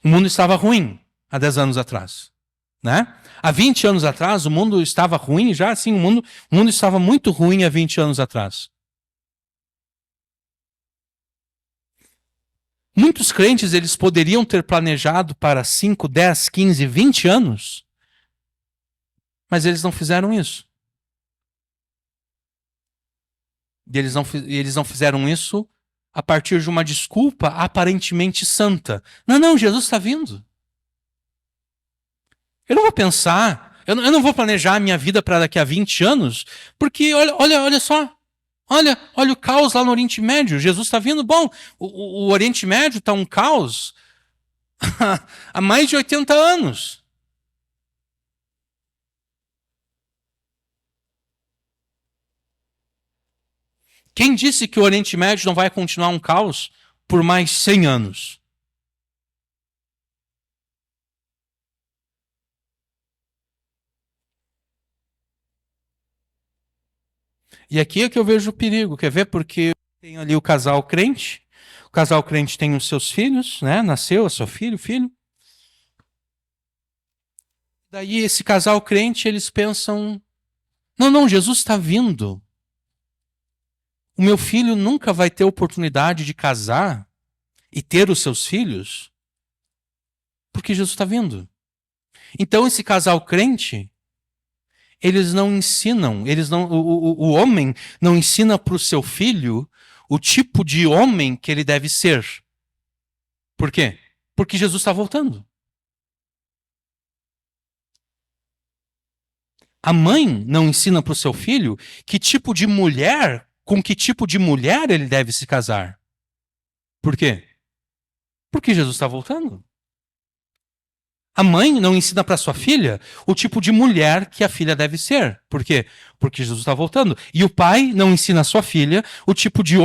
O mundo estava ruim há 10 anos atrás. Né? Há 20 anos atrás, o mundo estava ruim já, assim, o mundo estava muito ruim há 20 anos atrás. Muitos crentes, eles poderiam ter planejado para 5, 10, 15, 20 anos, mas eles não fizeram isso. E eles não fizeram isso a partir de uma desculpa aparentemente santa. Não, Jesus está vindo. Eu não vou pensar, eu não vou planejar a minha vida para daqui a 20 anos, porque olha só. Olha o caos lá no Oriente Médio. Jesus está vindo. Bom, o Oriente Médio está um caos há mais de 80 anos. Quem disse que o Oriente Médio não vai continuar um caos por mais 100 anos? E aqui é que eu vejo o perigo. Quer ver? Porque tem ali o casal crente. O casal crente tem os seus filhos, né? Nasceu, é seu filho. Daí esse casal crente, eles pensam: não, Jesus está vindo. O meu filho nunca vai ter oportunidade de casar e ter os seus filhos porque Jesus está vindo. Então esse casal crente, eles não ensinam, o homem não ensina para o seu filho o tipo de homem que ele deve ser. Por quê? Porque Jesus está voltando. A mãe não ensina para o seu filho que tipo de mulher, com que tipo de mulher ele deve se casar. Por quê? Porque Jesus está voltando. A mãe não ensina para sua filha o tipo de mulher que a filha deve ser. Por quê? Porque Jesus está voltando. E o pai não ensina a sua filha o tipo de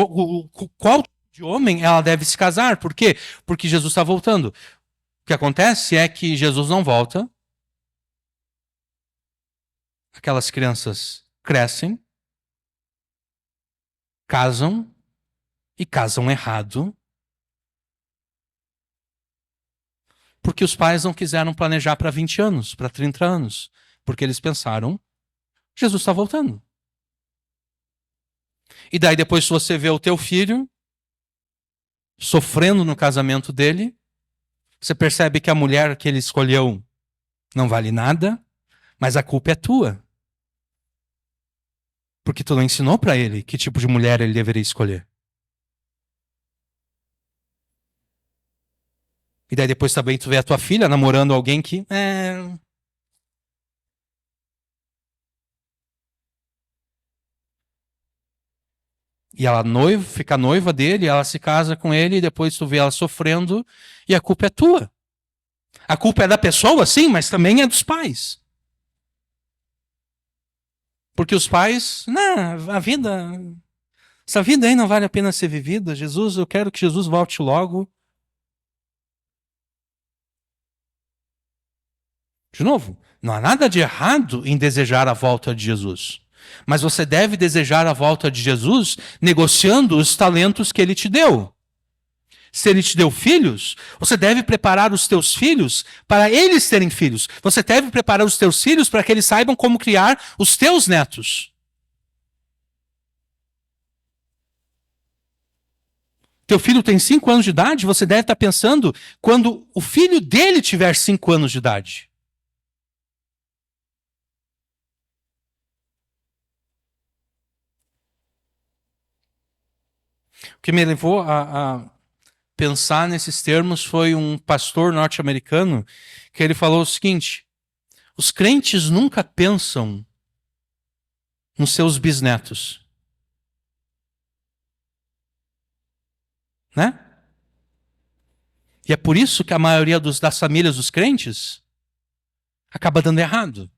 qual tipo de homem ela deve se casar. Por quê? Porque Jesus está voltando. O que acontece é que Jesus não volta. Aquelas crianças crescem, casam e casam errado. Porque os pais não quiseram planejar para 20 anos, para 30 anos. Porque eles pensaram: Jesus está voltando. E daí depois você vê o teu filho sofrendo no casamento dele, você percebe que a mulher que ele escolheu não vale nada, mas a culpa é tua. Porque tu não ensinou para ele que tipo de mulher ele deveria escolher. E daí depois também tu vê a tua filha namorando alguém que e ela fica noiva dele, ela se casa com ele, e depois tu vê ela sofrendo, e a culpa é tua. A culpa é da pessoa, sim, mas também é dos pais. Porque os pais, não, essa vida aí não vale a pena ser vivida. Jesus, eu quero que Jesus volte logo. De novo, não há nada de errado em desejar a volta de Jesus. Mas você deve desejar a volta de Jesus negociando os talentos que ele te deu. Se ele te deu filhos, você deve preparar os teus filhos para eles terem filhos. Você deve preparar os teus filhos para que eles saibam como criar os teus netos. Teu filho tem 5 anos de idade, você deve estar pensando quando o filho dele tiver 5 anos de idade. O que me levou a pensar nesses termos foi um pastor norte-americano que ele falou o seguinte: os crentes nunca pensam nos seus bisnetos, né? E é por isso que a maioria das famílias dos crentes acaba dando errado.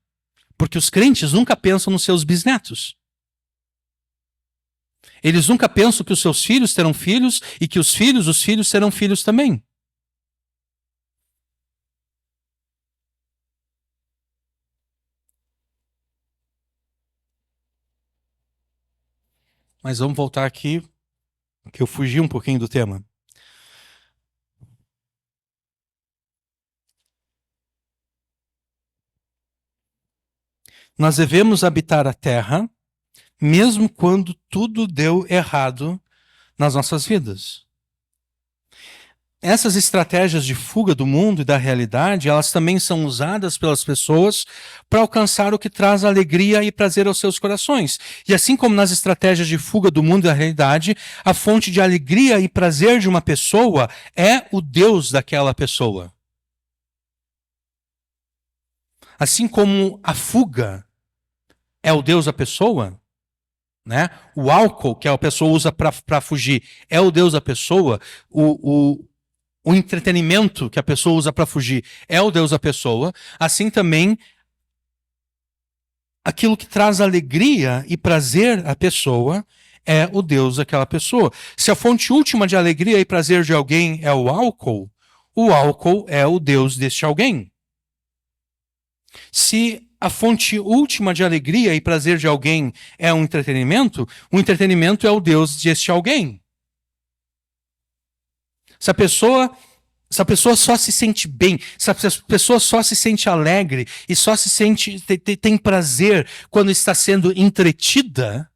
Porque os crentes nunca pensam nos seus bisnetos. Eles nunca pensam que os seus filhos terão filhos e que os filhos dos filhos serão filhos também. Mas vamos voltar aqui, que eu fugi um pouquinho do tema. Nós devemos habitar a terra, mesmo quando tudo deu errado nas nossas vidas. Essas estratégias de fuga do mundo e da realidade, elas também são usadas pelas pessoas para alcançar o que traz alegria e prazer aos seus corações. E assim como nas estratégias de fuga do mundo e da realidade, a fonte de alegria e prazer de uma pessoa é o Deus daquela pessoa. Assim como a fuga é o Deus da pessoa, né? O álcool que a pessoa usa para fugir é o Deus da pessoa, o entretenimento que a pessoa usa para fugir é o Deus da pessoa, assim também aquilo que traz alegria e prazer à pessoa é o Deus daquela pessoa. Se a fonte última de alegria e prazer de alguém é o álcool é o Deus deste alguém. Se a fonte última de alegria e prazer de alguém é um entretenimento, o entretenimento é o Deus deste alguém. Se a pessoa só se sente bem, se a pessoa só se sente alegre e só se sente tem prazer quando está sendo entretida,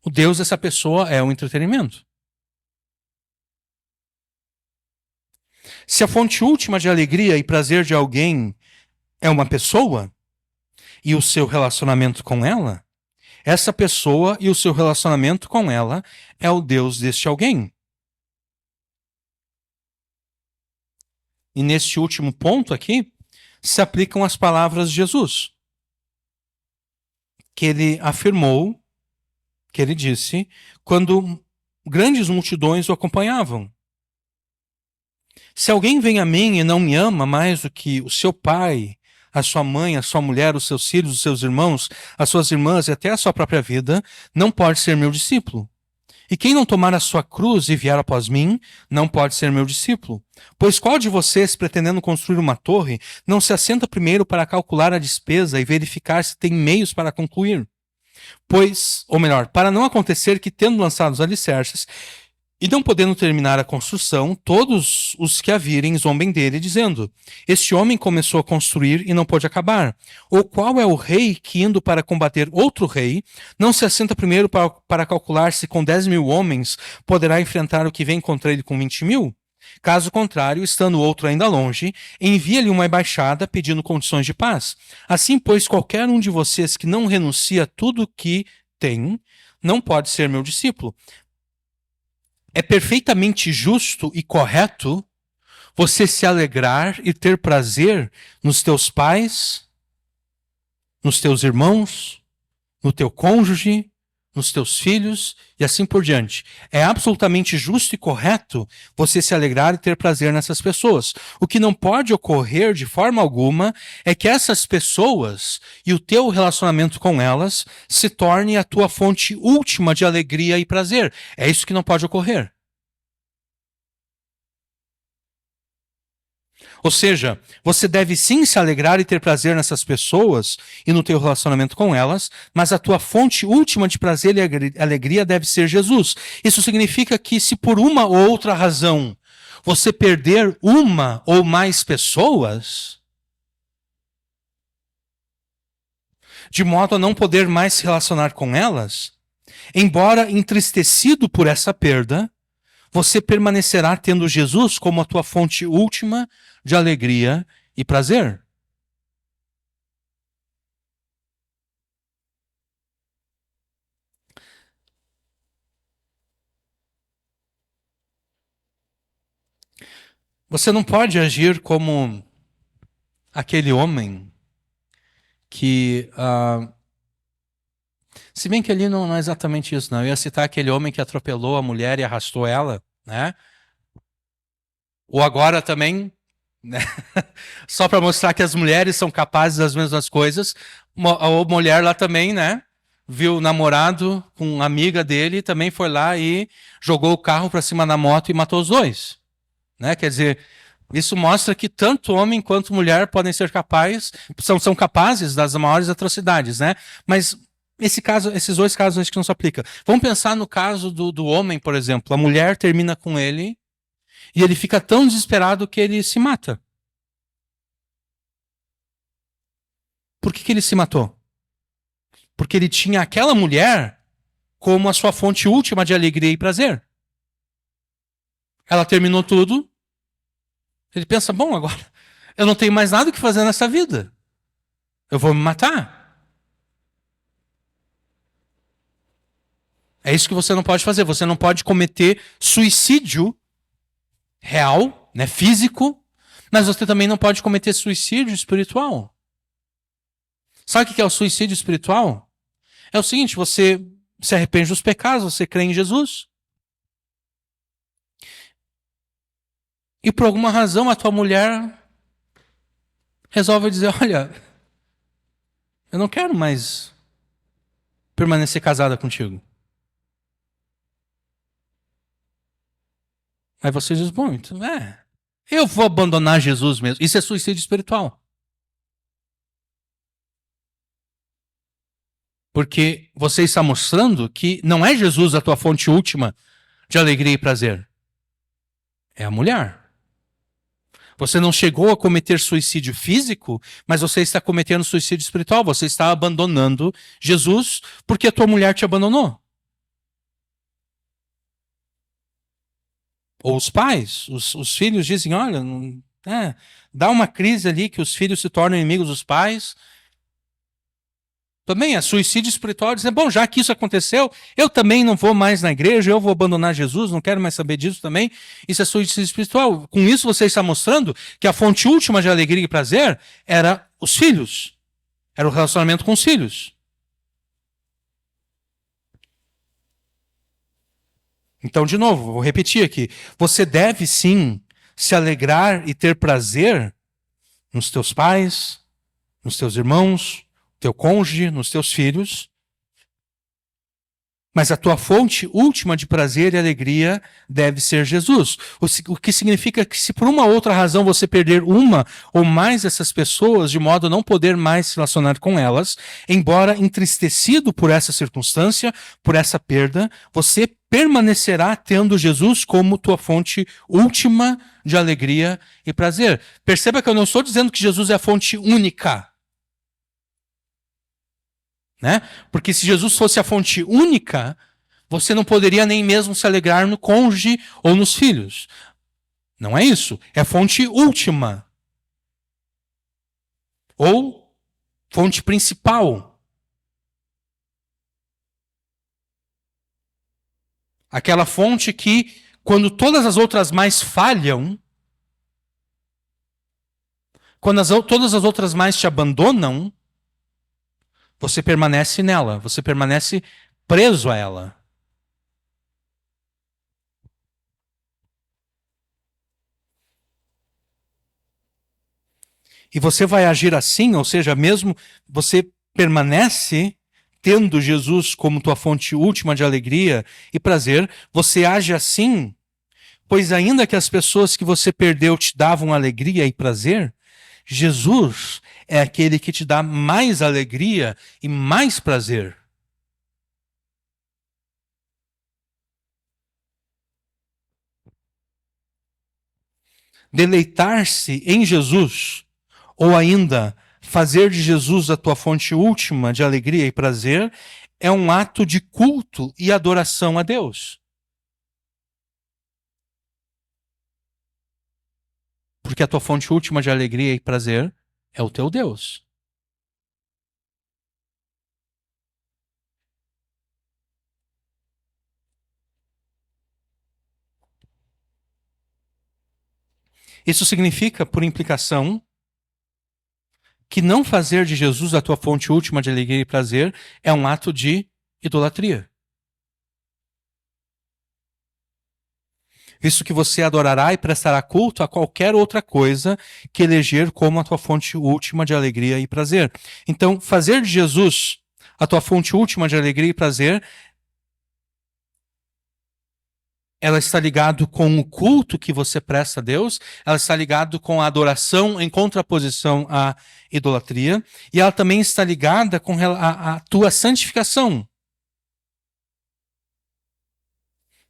o Deus dessa pessoa é o entretenimento. Se a fonte última de alegria e prazer de alguém é uma pessoa e o seu relacionamento com ela, essa pessoa e o seu relacionamento com ela é o Deus deste alguém. E neste último ponto aqui, se aplicam as palavras de Jesus, que ele afirmou, que ele disse, quando grandes multidões o acompanhavam. Se alguém vem a mim e não me ama mais do que o seu pai, a sua mãe, a sua mulher, os seus filhos, os seus irmãos, as suas irmãs e até a sua própria vida, não pode ser meu discípulo. E quem não tomar a sua cruz e vier após mim, não pode ser meu discípulo. Pois qual de vocês, pretendendo construir uma torre, não se assenta primeiro para calcular a despesa e verificar se tem meios para concluir? Pois, ou melhor, para não acontecer que, tendo lançado os alicerces, e não podendo terminar a construção, todos os que a virem zombem dele, dizendo: Este homem começou a construir e não pôde acabar. Ou qual é o rei que, indo para combater outro rei, não se assenta primeiro para calcular se com 10.000 homens poderá enfrentar o que vem contra ele com 20.000? Caso contrário, estando outro ainda longe, envia-lhe uma embaixada pedindo condições de paz. Assim, pois, qualquer um de vocês que não renuncia a tudo o que tem, não pode ser meu discípulo. É perfeitamente justo e correto você se alegrar e ter prazer nos teus pais, nos teus irmãos, no teu cônjuge, nos teus filhos e assim por diante. É absolutamente justo e correto você se alegrar e ter prazer nessas pessoas. O que não pode ocorrer de forma alguma é que essas pessoas e o teu relacionamento com elas se torne a tua fonte última de alegria e prazer. É isso que não pode ocorrer. Ou seja, você deve sim se alegrar e ter prazer nessas pessoas e no teu relacionamento com elas, mas a tua fonte última de prazer e alegria deve ser Jesus. Isso significa que se por uma ou outra razão você perder uma ou mais pessoas, de modo a não poder mais se relacionar com elas, embora entristecido por essa perda, você permanecerá tendo Jesus como a tua fonte última de alegria e prazer. Você não pode agir como aquele homem que Se bem que ali não é exatamente isso, não. Eu ia citar aquele homem que atropelou a mulher e arrastou ela, né? Ou agora também, né? Só para mostrar que as mulheres são capazes das mesmas coisas. A mulher lá também, né? Viu o namorado com uma amiga dele, também foi lá e jogou o carro para cima da moto e matou os dois, né? Quer dizer, isso mostra que tanto homem quanto mulher podem ser capazes, são capazes das maiores atrocidades, né? Mas esses dois casos acho que não se aplica. Vamos pensar no caso do homem, por exemplo. A mulher termina com ele e ele fica tão desesperado que ele se mata. Por que ele se matou? Porque ele tinha aquela mulher como a sua fonte última de alegria e prazer. Ela terminou tudo. Ele pensa, bom, agora eu não tenho mais nada o que fazer nessa vida. Eu vou me matar. É isso que você não pode fazer. Você não pode cometer suicídio real, né, físico, mas você também não pode cometer suicídio espiritual. Sabe o que é o suicídio espiritual? É o seguinte, você se arrepende dos pecados, você crê em Jesus, e por alguma razão a tua mulher resolve dizer, olha, eu não quero mais permanecer casada contigo. Aí você diz, bom, então, eu vou abandonar Jesus mesmo. Isso é suicídio espiritual. Porque você está mostrando que não é Jesus a tua fonte última de alegria e prazer. É a mulher. Você não chegou a cometer suicídio físico, mas você está cometendo suicídio espiritual. Você está abandonando Jesus porque a tua mulher te abandonou. Ou os pais, os filhos dizem, olha, dá uma crise ali que os filhos se tornam inimigos dos pais. Também é suicídio espiritual, dizer, bom, já que isso aconteceu, eu também não vou mais na igreja, eu vou abandonar Jesus, não quero mais saber disso também. Isso é suicídio espiritual. Com isso você está mostrando que a fonte última de alegria e prazer era os filhos. Era o relacionamento com os filhos. Então, de novo, vou repetir aqui. Você deve sim se alegrar e ter prazer nos teus pais, nos teus irmãos, teu cônjuge, nos teus filhos. Mas a tua fonte última de prazer e alegria deve ser Jesus. O que significa que se por uma outra razão você perder uma ou mais dessas pessoas, de modo a não poder mais se relacionar com elas, embora entristecido por essa circunstância, por essa perda, você permanecerá tendo Jesus como tua fonte última de alegria e prazer. Perceba que eu não estou dizendo que Jesus é a fonte única. Né? Porque se Jesus fosse a fonte única, você não poderia nem mesmo se alegrar no cônjuge ou nos filhos. Não é isso. É a fonte última. Ou fonte principal. Aquela fonte que, quando todas as outras mais falham, quando todas as outras mais te abandonam, você permanece nela, você permanece preso a ela. E você vai agir assim, ou seja, mesmo você permanece tendo Jesus como tua fonte última de alegria e prazer, você age assim, pois ainda que as pessoas que você perdeu te davam alegria e prazer, Jesus é aquele que te dá mais alegria e mais prazer. Deleitar-se em Jesus, ou ainda fazer de Jesus a tua fonte última de alegria e prazer, é um ato de culto e adoração a Deus. Porque a tua fonte última de alegria e prazer é o teu Deus. Isso significa, por implicação, que não fazer de Jesus a tua fonte última de alegria e prazer é um ato de idolatria. Visto que você adorará e prestará culto a qualquer outra coisa que eleger como a tua fonte última de alegria e prazer. Então, fazer de Jesus a tua fonte última de alegria e prazer, ela está ligado com o culto que você presta a Deus, ela está ligado com a adoração em contraposição à idolatria, e ela também está ligada com a tua santificação.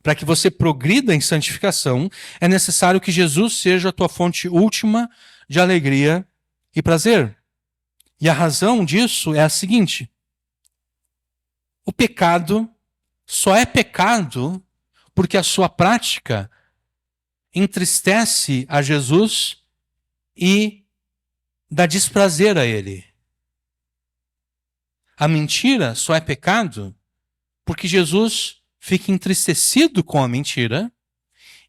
Para que você progrida em santificação, é necessário que Jesus seja a tua fonte última de alegria e prazer. E a razão disso é a seguinte: o pecado só é pecado porque a sua prática entristece a Jesus e dá desprazer a ele. A mentira só é pecado porque Jesus fica entristecido com a mentira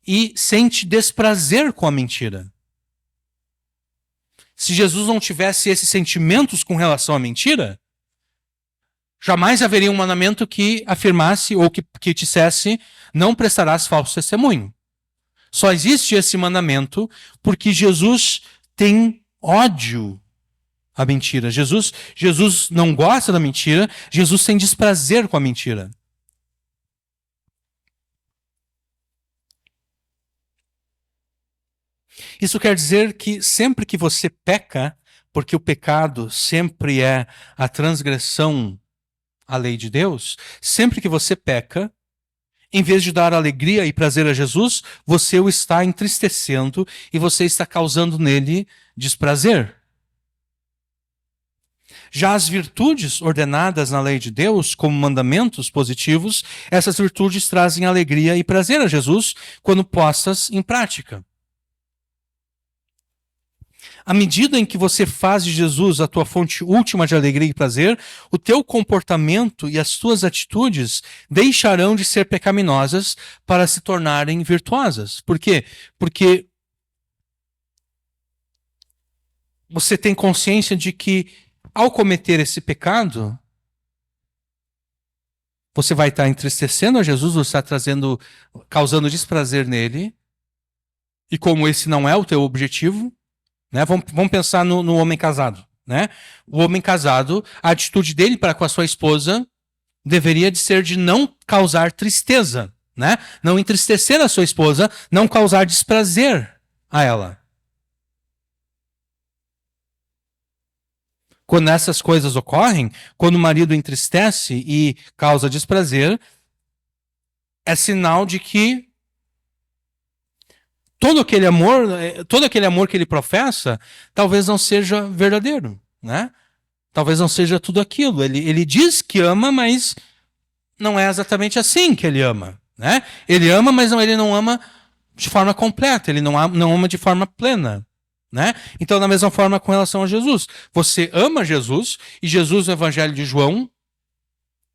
e sente desprazer com a mentira. Se Jesus não tivesse esses sentimentos com relação à mentira, jamais haveria um mandamento que afirmasse ou que dissesse: não prestarás falso testemunho. Só existe esse mandamento porque Jesus tem ódio à mentira. Jesus não gosta da mentira, Jesus tem desprazer com a mentira. Isso quer dizer que sempre que você peca, porque o pecado sempre é a transgressão à lei de Deus, sempre que você peca, em vez de dar alegria e prazer a Jesus, você o está entristecendo e você está causando nele desprazer. Já as virtudes ordenadas na lei de Deus, como mandamentos positivos, essas virtudes trazem alegria e prazer a Jesus quando postas em prática. À medida em que você faz de Jesus a tua fonte última de alegria e prazer, o teu comportamento e as tuas atitudes deixarão de ser pecaminosas para se tornarem virtuosas. Por quê? Porque você tem consciência de que, ao cometer esse pecado, você vai estar entristecendo a Jesus, você está causando desprazer nele, e como esse não é o teu objetivo, né? Vamos pensar no homem casado. Né? O homem casado, a atitude dele para com a sua esposa deveria de ser de não causar tristeza, né? Não entristecer a sua esposa, não causar desprazer a ela. Quando essas coisas ocorrem, quando o marido entristece e causa desprazer, é sinal de que todo aquele amor que ele professa, talvez não seja verdadeiro, né? Talvez não seja tudo aquilo. Ele diz que ama, mas não é exatamente assim que ele ama, né? Ele ama, mas ele não ama de forma completa, ele não ama de forma plena, né? Então, da mesma forma com relação a Jesus. Você ama Jesus, e Jesus no Evangelho de João,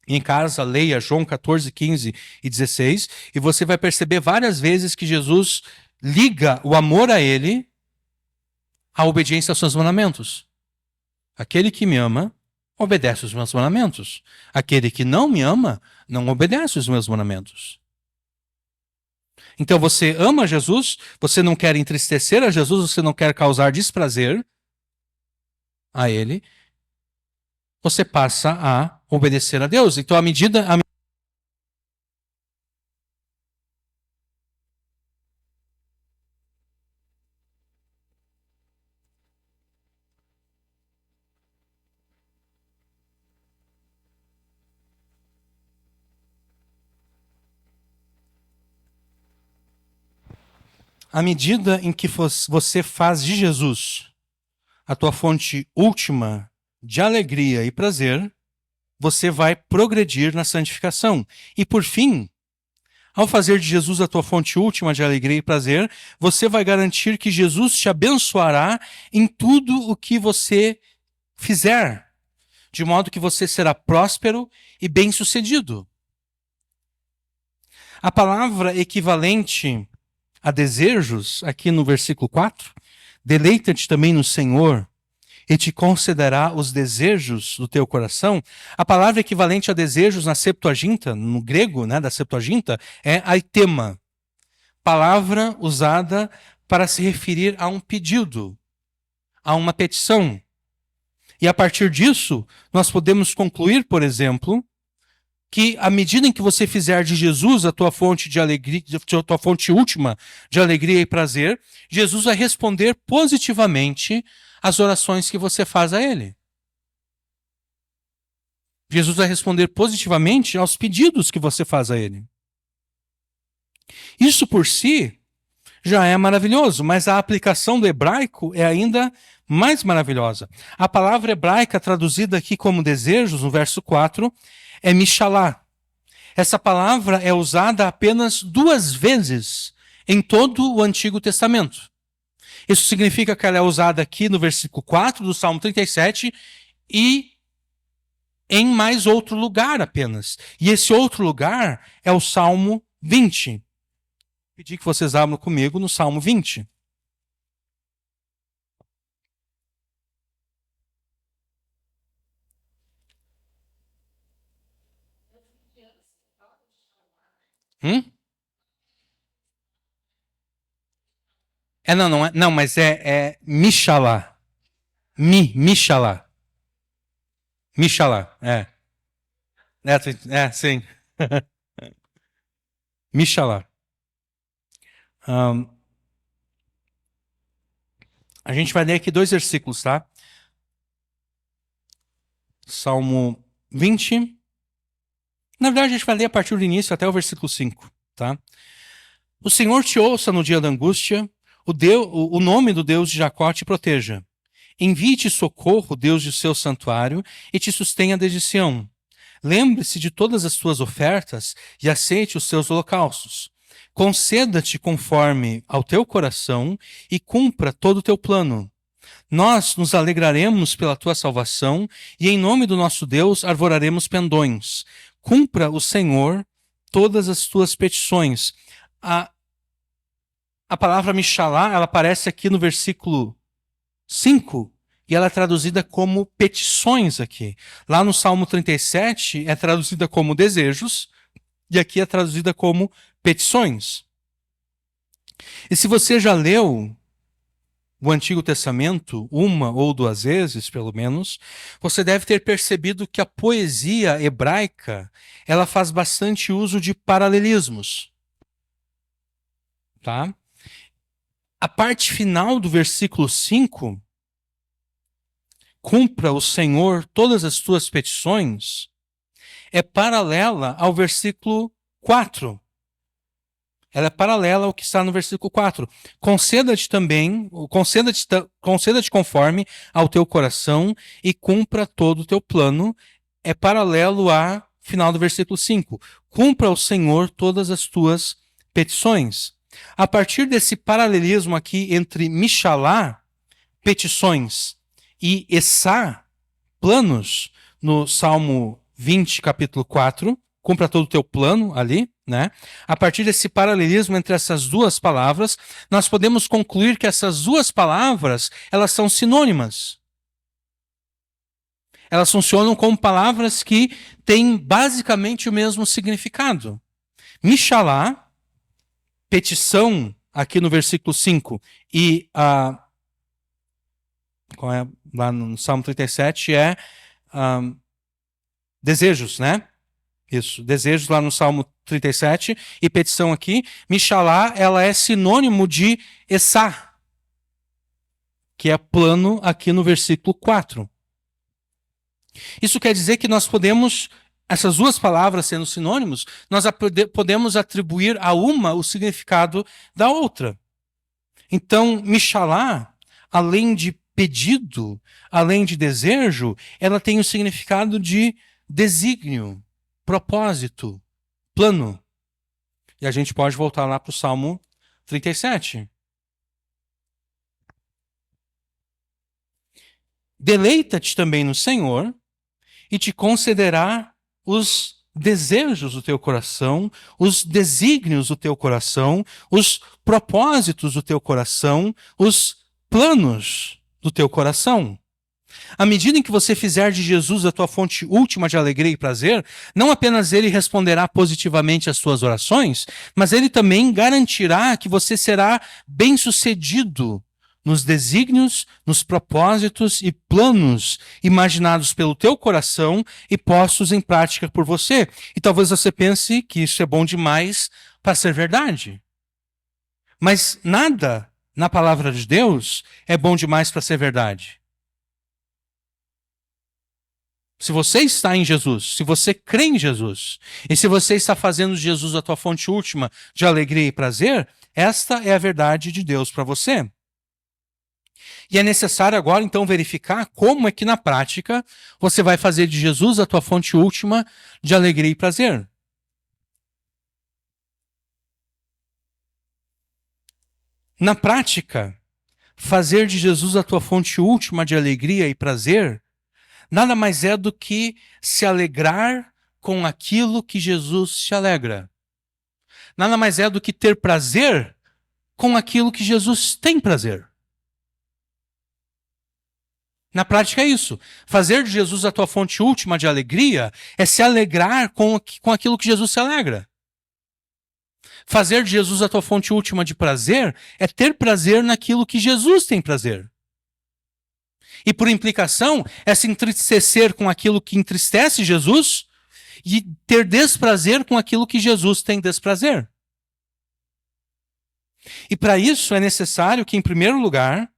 em casa, leia João 14, 15 e 16, e você vai perceber várias vezes que Jesus liga o amor a ele à obediência aos seus mandamentos. Aquele que me ama, obedece os meus mandamentos. Aquele que não me ama, não obedece os meus mandamentos. Então você ama Jesus, você não quer entristecer a Jesus, você não quer causar desprazer a ele, você passa a obedecer a Deus. Então, à medida em que você faz de Jesus a tua fonte última de alegria e prazer, você vai progredir na santificação. E por fim, ao fazer de Jesus a tua fonte última de alegria e prazer, você vai garantir que Jesus te abençoará em tudo o que você fizer, de modo que você será próspero e bem-sucedido. A palavra equivalente a desejos, aqui no versículo 4, deleita-te também no Senhor, e te concederá os desejos do teu coração. A palavra equivalente a desejos na Septuaginta, no grego, né, da Septuaginta, é aitema. Palavra usada para se referir a um pedido, a uma petição. E a partir disso, nós podemos concluir, por exemplo, que à medida em que você fizer de Jesus a tua fonte de alegria, a tua fonte última de alegria e prazer, Jesus vai responder positivamente às orações que você faz a Ele. Jesus vai responder positivamente aos pedidos que você faz a Ele. Isso por si já é maravilhoso, mas a aplicação do hebraico é ainda mais maravilhosa. A palavra hebraica traduzida aqui como desejos, no verso 4, é mishalá. Essa palavra é usada apenas 2 vezes em todo o Antigo Testamento. Isso significa que ela é usada aqui no versículo 4 do Salmo 37 e em mais outro lugar apenas. E esse outro lugar é o Salmo 20. Pedi que vocês abram comigo no Salmo 20. Não, mas é Mishalá. Mishalá. Mishalá, sim. Mishalá. A gente vai ler aqui 2 versículos, tá? Salmo 20. Na verdade, a gente vai ler a partir do início até o versículo 5, tá? O Senhor te ouça no dia da angústia, o nome do Deus de Jacó te proteja. Envie-te socorro, Deus de seu santuário, e te sustenha desde Sião. Lembre-se de todas as suas ofertas e aceite os seus holocaustos. Conceda-te conforme ao teu coração e cumpra todo o teu plano. Nós nos alegraremos pela tua salvação e em nome do nosso Deus arvoraremos pendões. Cumpra o Senhor todas as tuas petições. A palavra Mishalá, ela aparece aqui no versículo 5 e ela é traduzida como petições aqui. Lá no Salmo 37 é traduzida como desejos e aqui é traduzida como petições. E se você já leu o Antigo Testamento 1 ou 2 vezes, pelo menos, você deve ter percebido que a poesia hebraica, ela faz bastante uso de paralelismos. Tá? A parte final do versículo 5, cumpra o Senhor todas as tuas petições, é paralela ao versículo 4. Ela é paralela ao que está no versículo 4. Conceda-te conforme ao teu coração e cumpra todo o teu plano. É paralelo ao final do versículo 5. Cumpra ao Senhor todas as tuas petições. A partir desse paralelismo aqui entre Mishalá, petições, e Essá, planos, no Salmo 20, capítulo 4, cumpra todo o teu plano ali, né? A partir desse paralelismo entre essas duas palavras, nós podemos concluir que essas duas palavras, elas são sinônimas. Elas funcionam como palavras que têm basicamente o mesmo significado. Mishalá, petição, aqui no versículo 5, e lá no Salmo 37 desejos, né? Isso, desejos lá no Salmo 37 e petição aqui. Mishalá, ela é sinônimo de Essá, que é plano aqui no versículo 4. Isso quer dizer que nós podemos, essas duas palavras sendo sinônimos, nós podemos atribuir a uma o significado da outra. Então, Mishalá, além de pedido, além de desejo, ela tem o significado de desígnio, propósito, plano. E a gente pode voltar lá para o Salmo 37. Deleita-te também no Senhor e te concederá os desejos do teu coração, os desígnios do teu coração, os propósitos do teu coração, os planos do teu coração. À medida em que você fizer de Jesus a tua fonte última de alegria e prazer, não apenas ele responderá positivamente às suas orações, mas ele também garantirá que você será bem-sucedido nos desígnios, nos propósitos e planos imaginados pelo teu coração e postos em prática por você. E talvez você pense que isso é bom demais para ser verdade. Mas nada na palavra de Deus é bom demais para ser verdade. Se você está em Jesus, se você crê em Jesus, e se você está fazendo de Jesus a tua fonte última de alegria e prazer, esta é a verdade de Deus para você. E é necessário agora, então, verificar como é que, na prática, você vai fazer de Jesus a tua fonte última de alegria e prazer. Na prática, fazer de Jesus a tua fonte última de alegria e prazer nada mais é do que se alegrar com aquilo que Jesus se alegra. Nada mais é do que ter prazer com aquilo que Jesus tem prazer. Na prática é isso. Fazer de Jesus a tua fonte última de alegria é se alegrar com aquilo que Jesus se alegra. Fazer de Jesus a tua fonte última de prazer é ter prazer naquilo que Jesus tem prazer. E por implicação, é se entristecer com aquilo que entristece Jesus e ter desprazer com aquilo que Jesus tem desprazer. E para isso é necessário que, em primeiro lugar,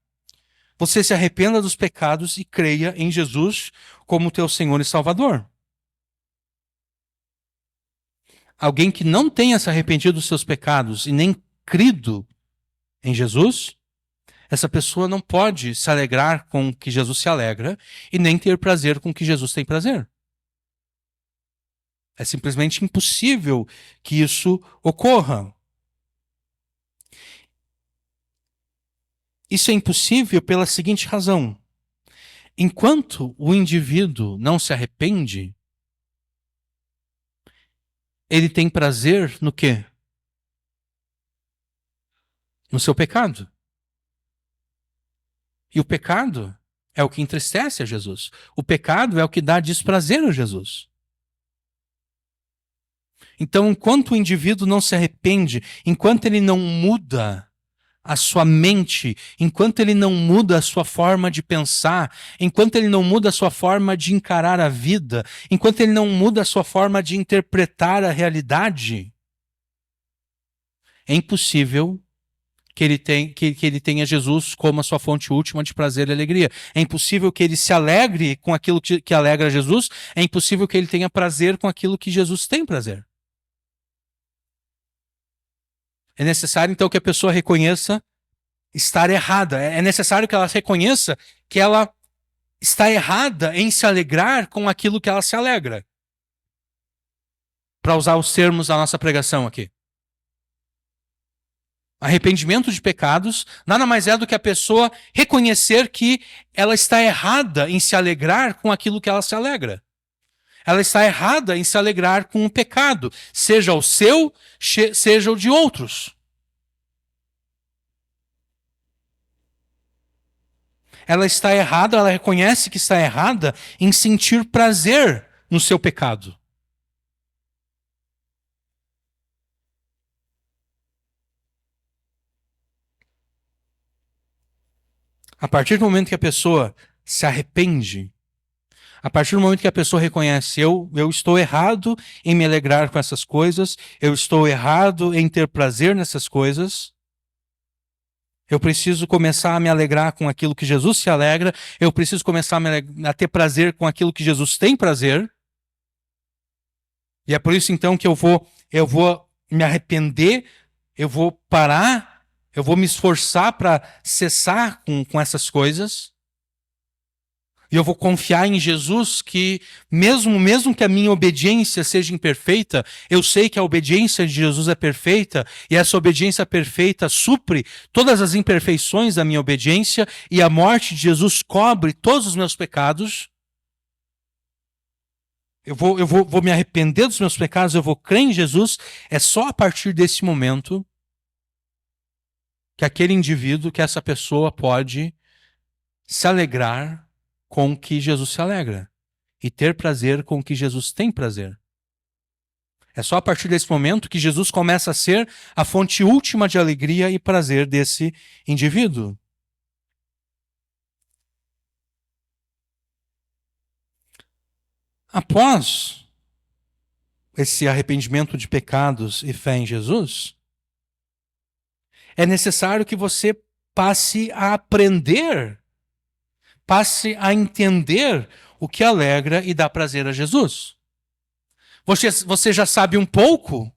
você se arrependa dos pecados e creia em Jesus como teu Senhor e Salvador. Alguém que não tenha se arrependido dos seus pecados e nem crido em Jesus, essa pessoa não pode se alegrar com o que Jesus se alegra e nem ter prazer com o que Jesus tem prazer. É simplesmente impossível que isso ocorra. Isso é impossível pela seguinte razão. Enquanto o indivíduo não se arrepende, ele tem prazer no quê? No seu pecado. E o pecado é o que entristece a Jesus. O pecado é o que dá desprazer a Jesus. Então, enquanto o indivíduo não se arrepende, enquanto ele não muda a sua mente, enquanto ele não muda a sua forma de pensar, enquanto ele não muda a sua forma de encarar a vida, enquanto ele não muda a sua forma de interpretar a realidade, é impossível que ele tenha Jesus como a sua fonte última de prazer e alegria. É impossível que ele se alegre com aquilo que alegra Jesus, é impossível que ele tenha prazer com aquilo que Jesus tem prazer. É necessário, então, que a pessoa reconheça estar errada. É necessário que ela reconheça que ela está errada em se alegrar com aquilo que ela se alegra. Para usar os termos da nossa pregação aqui. Arrependimento de pecados nada mais é do que a pessoa reconhecer que ela está errada em se alegrar com aquilo que ela se alegra. Ela está errada em se alegrar com o pecado, seja o seu, seja o de outros. Ela está errada, ela reconhece que está errada em sentir prazer no seu pecado. A partir do momento que a pessoa se arrepende, a partir do momento que a pessoa reconhece, eu estou errado em me alegrar com essas coisas, eu estou errado em ter prazer nessas coisas, eu preciso começar a me alegrar com aquilo que Jesus se alegra, eu preciso começar a ter prazer com aquilo que Jesus tem prazer. E é por isso então que eu vou me arrepender, eu vou parar, eu vou me esforçar para cessar com essas coisas. E eu vou confiar em Jesus que, mesmo que a minha obediência seja imperfeita, eu sei que a obediência de Jesus é perfeita, e essa obediência perfeita supre todas as imperfeições da minha obediência, e a morte de Jesus cobre todos os meus pecados. Eu vou me arrepender dos meus pecados, eu vou crer em Jesus. É só a partir desse momento que aquele indivíduo, que essa pessoa pode se alegrar com o que Jesus se alegra e ter prazer com o que Jesus tem prazer. É só a partir desse momento que Jesus começa a ser a fonte última de alegria e prazer desse indivíduo. Após esse arrependimento de pecados e fé em Jesus, é necessário que você passe a aprender, passe a entender o que alegra e dá prazer a Jesus. Você já sabe um pouco,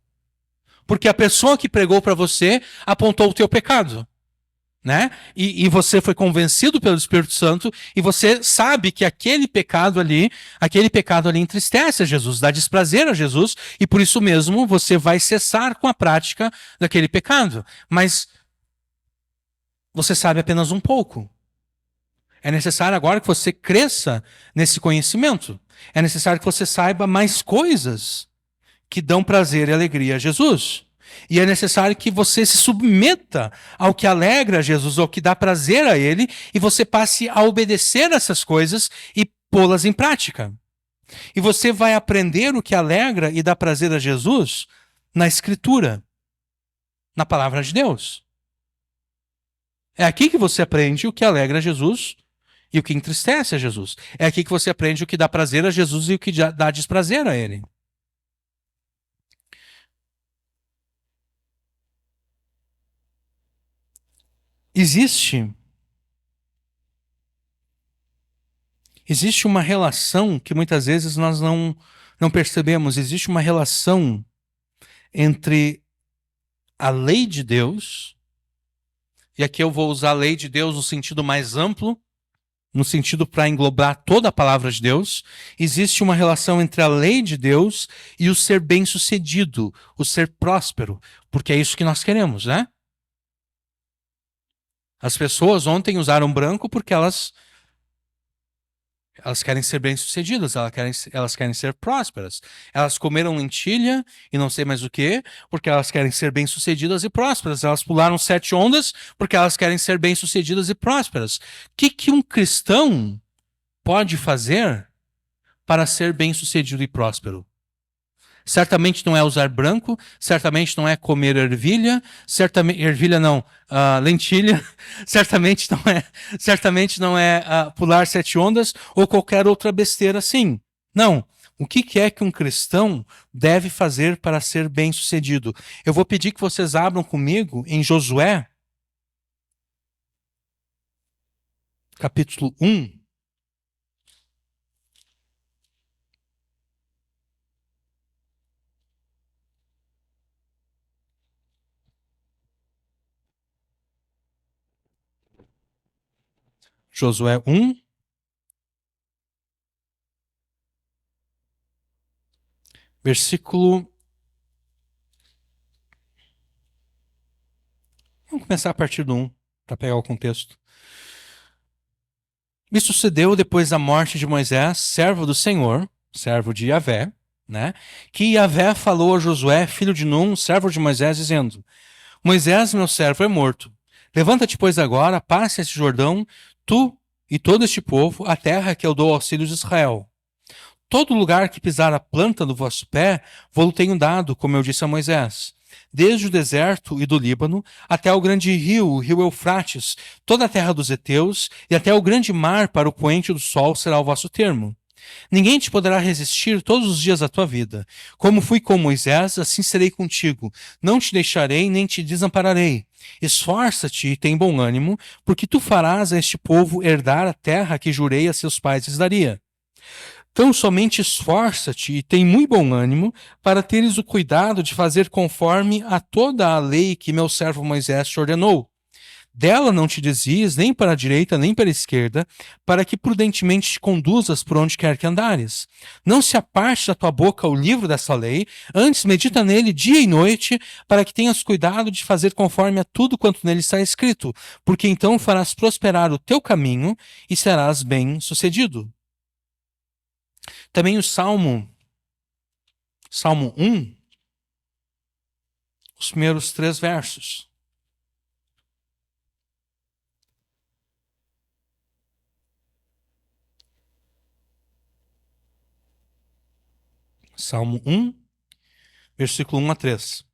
porque a pessoa que pregou para você apontou o teu pecado. Né? E você foi convencido pelo Espírito Santo e você sabe que aquele pecado ali entristece a Jesus, dá desprazer a Jesus e por isso mesmo você vai cessar com a prática daquele pecado. Mas você sabe apenas um pouco. É necessário agora que você cresça nesse conhecimento. É necessário que você saiba mais coisas que dão prazer e alegria a Jesus. E é necessário que você se submeta ao que alegra a Jesus, ao que dá prazer a Ele, e você passe a obedecer essas coisas e pô-las em prática. E você vai aprender o que alegra e dá prazer a Jesus na Escritura, na Palavra de Deus. É aqui que você aprende o que alegra a Jesus e o que entristece a Jesus. É aqui que você aprende o que dá prazer a Jesus e o que dá desprazer a Ele. Existe uma relação que muitas vezes nós não percebemos. Existe uma relação entre a lei de Deus, e aqui eu vou usar a lei de Deus no sentido mais amplo, no sentido para englobar toda a palavra de Deus. Existe uma relação entre a lei de Deus e o ser bem-sucedido, o ser próspero, porque é isso que nós queremos, né? As pessoas ontem usaram branco porque elas querem ser bem-sucedidas, elas querem ser prósperas. Elas comeram lentilha e não sei mais o que, porque elas querem ser bem-sucedidas e prósperas. Elas pularam 7 ondas porque elas querem ser bem-sucedidas e prósperas. O que um cristão pode fazer para ser bem-sucedido e próspero? Certamente não é usar branco, certamente não é comer lentilha, certamente não é pular 7 ondas ou qualquer outra besteira assim. Não. O que é que um cristão deve fazer para ser bem-sucedido? Eu vou pedir que vocês abram comigo em Josué, capítulo 1. Josué 1, versículo. Vamos começar a partir do 1, para pegar o contexto. Isso sucedeu depois da morte de Moisés, servo do Senhor, servo de Yahvé, né? Que Yahvé falou a Josué, filho de Num, servo de Moisés, dizendo: Moisés, meu servo, é morto. Levanta-te, pois, agora, passe esse Jordão, tu e todo este povo, a terra que eu dou aos filhos de Israel. Todo lugar que pisar a planta do vosso pé, vou-lo tenho dado, como eu disse a Moisés. Desde o deserto e do Líbano, até o grande rio, o rio Eufrates, toda a terra dos heteus, e até o grande mar para o poente do sol será o vosso termo. Ninguém te poderá resistir todos os dias da tua vida. Como fui com Moisés, assim serei contigo. Não te deixarei, nem te desampararei. Esforça-te e tem bom ânimo, porque tu farás a este povo herdar a terra que jurei a seus pais lhes daria. Tão somente esforça-te e tem muito bom ânimo para teres o cuidado de fazer conforme a toda a lei que meu servo Moisés te ordenou. Dela não te desvies nem para a direita nem para a esquerda, para que prudentemente te conduzas por onde quer que andares. Não se aparte da tua boca o livro dessa lei, antes medita nele dia e noite, para que tenhas cuidado de fazer conforme a tudo quanto nele está escrito, porque então farás prosperar o teu caminho e serás bem-sucedido. Também o Salmo 1, os primeiros 3 versos. Salmo 1, versículo 1 a 3.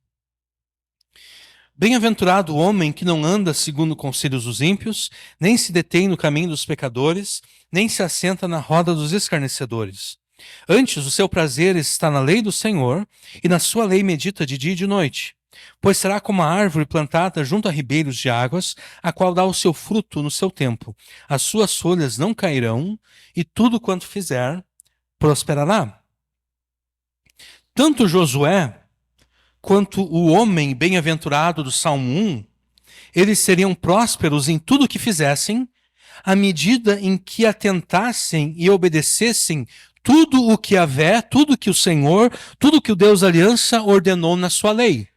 Bem-aventurado o homem que não anda segundo conselhos dos ímpios, nem se detém no caminho dos pecadores, nem se assenta na roda dos escarnecedores. Antes, o seu prazer está na lei do Senhor, e na sua lei medita de dia e de noite. Pois será como a árvore plantada junto a ribeiros de águas, a qual dá o seu fruto no seu tempo. As suas folhas não cairão, e tudo quanto fizer prosperará. Tanto Josué quanto o homem bem-aventurado do Salmo 1, eles seriam prósperos em tudo o que fizessem, à medida em que atentassem e obedecessem tudo o que Yahvé, tudo que o Senhor, tudo que o Deus da Aliança ordenou na sua lei.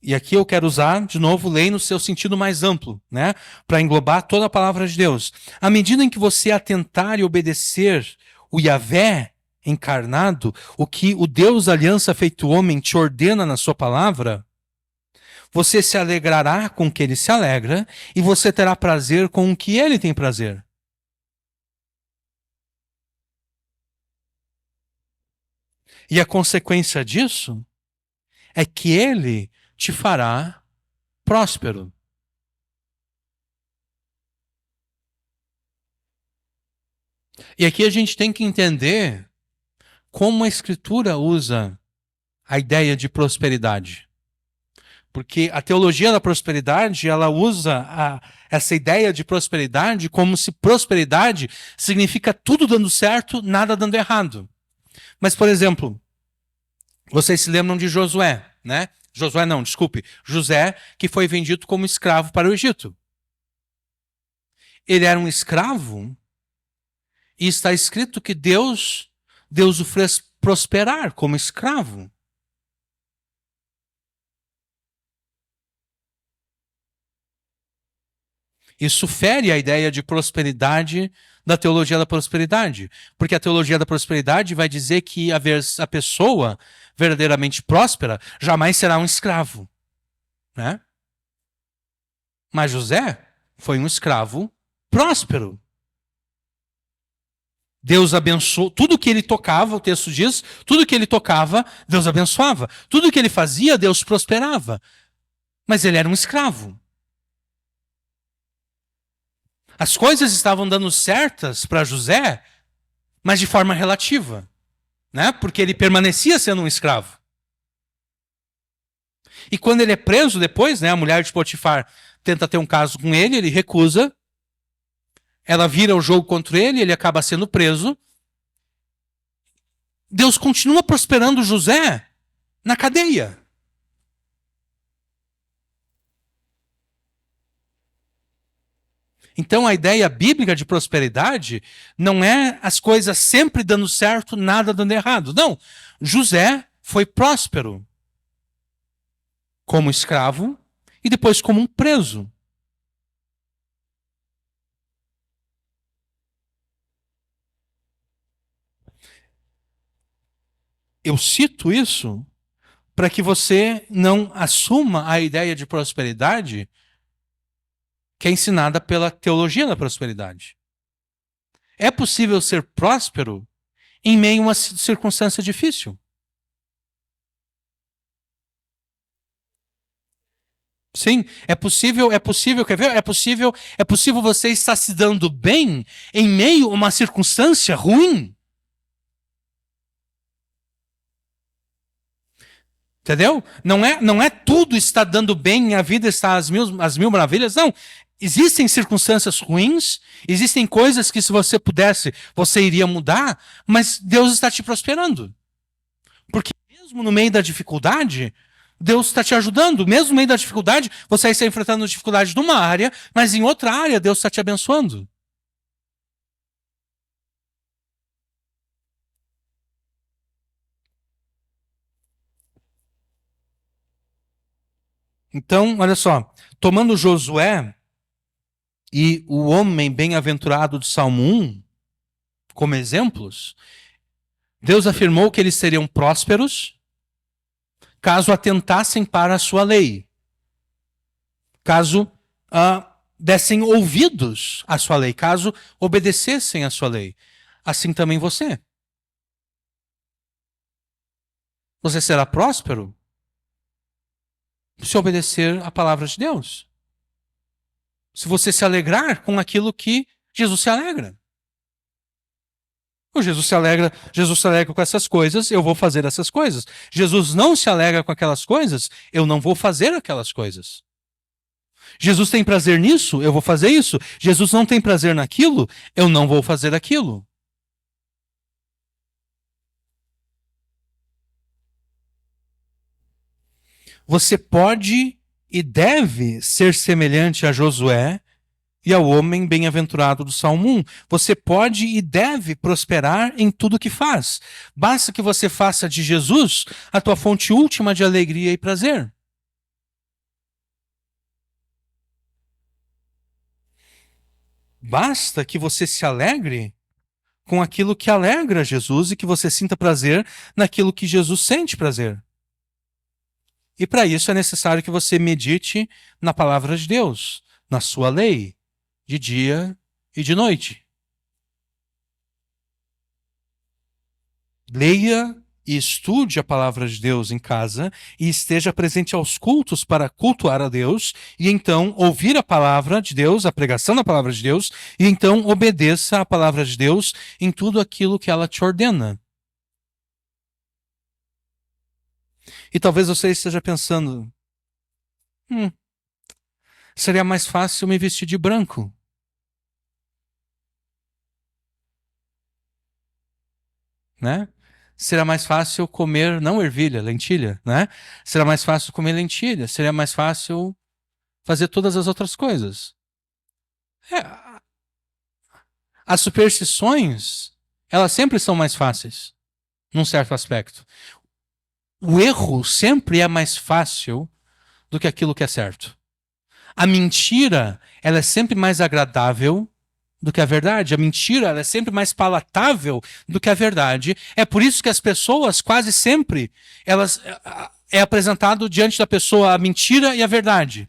E aqui eu quero usar, de novo, lei no seu sentido mais amplo, né? Para englobar toda a palavra de Deus. À medida em que você atentar e obedecer o Yahvé encarnado, o que o Deus da Aliança feito homem te ordena na sua palavra, você se alegrará com o que ele se alegra e você terá prazer com o que ele tem prazer. E a consequência disso é que ele te fará próspero. E aqui a gente tem que entender como a Escritura usa a ideia de prosperidade. Porque a teologia da prosperidade, ela usa essa ideia de prosperidade como se prosperidade significa tudo dando certo, nada dando errado. Mas, por exemplo, vocês se lembram de Josué, né? Josué não, desculpe. José, que foi vendido como escravo para o Egito. Ele era um escravo e está escrito que Deus o fez prosperar como escravo. Isso fere a ideia de prosperidade da teologia da prosperidade. Porque a teologia da prosperidade vai dizer que a pessoa verdadeiramente próspera jamais será um escravo. Né? Mas José foi um escravo próspero. Deus abençoou, tudo que ele tocava, o texto diz, tudo que ele tocava, Deus abençoava. Tudo que ele fazia, Deus prosperava. Mas ele era um escravo. As coisas estavam dando certas para José, mas de forma relativa, né? Porque ele permanecia sendo um escravo. E quando ele é preso depois, né, a mulher de Potifar tenta ter um caso com ele, ele recusa. Ela vira o jogo contra ele, ele acaba sendo preso. Deus continua prosperando José na cadeia. Então a ideia bíblica de prosperidade não é as coisas sempre dando certo, nada dando errado. Não. José foi próspero como escravo e depois como um preso. Eu cito isso para que você não assuma a ideia de prosperidade que é ensinada pela teologia da prosperidade. É possível ser próspero em meio a uma circunstância difícil. Sim, é possível, quer ver? É possível você estar se dando bem em meio a uma circunstância ruim. Entendeu? Não é tudo está dando bem, a vida está às mil maravilhas, não. Existem circunstâncias ruins, existem coisas que se você pudesse, você iria mudar, mas Deus está te prosperando. Porque mesmo no meio da dificuldade, Deus está te ajudando. Mesmo no meio da dificuldade, você está enfrentando dificuldade numa área, mas em outra área Deus está te abençoando. Então, olha só, tomando Josué e o homem bem-aventurado do Salmo 1 como exemplos, Deus afirmou que eles seriam prósperos caso atentassem para a sua lei, caso dessem ouvidos à sua lei, caso obedecessem à sua lei. assim também você. Você será próspero se obedecer à palavra de Deus. Se você se alegrar com aquilo que Jesus se alegra. O Jesus se alegra com essas coisas, eu vou fazer essas coisas. Jesus não se alegra com aquelas coisas, eu não vou fazer aquelas coisas. Jesus tem prazer nisso, eu vou fazer isso. Jesus não tem prazer naquilo, eu não vou fazer aquilo. Você pode e deve ser semelhante a Josué e ao homem bem-aventurado do Salmo 1. Você pode e deve prosperar em tudo que faz. Basta que você faça de Jesus a tua fonte última de alegria e prazer. Basta que você se alegre com aquilo que alegra Jesus e que você sinta prazer naquilo que Jesus sente prazer. E para isso é necessário que você medite na palavra de Deus, na sua lei, de dia e de noite. Leia e estude a palavra de Deus em casa e esteja presente aos cultos para cultuar a Deus e então ouvir a palavra de Deus, a pregação da palavra de Deus, e então obedeça a palavra de Deus em tudo aquilo que ela te ordena. E talvez você esteja pensando, seria mais fácil me vestir de branco. Né? Será mais fácil comer, não ervilha, lentilha, né? Será mais fácil comer lentilha, seria mais fácil fazer todas as outras coisas. As superstições, elas sempre são mais fáceis, num certo aspecto. O erro sempre é mais fácil do que aquilo que é certo. A mentira, ela é sempre mais agradável do que a verdade. A mentira, ela é sempre mais palatável do que a verdade. É por isso que as pessoas, quase sempre, elas é apresentado diante da pessoa a mentira e a verdade.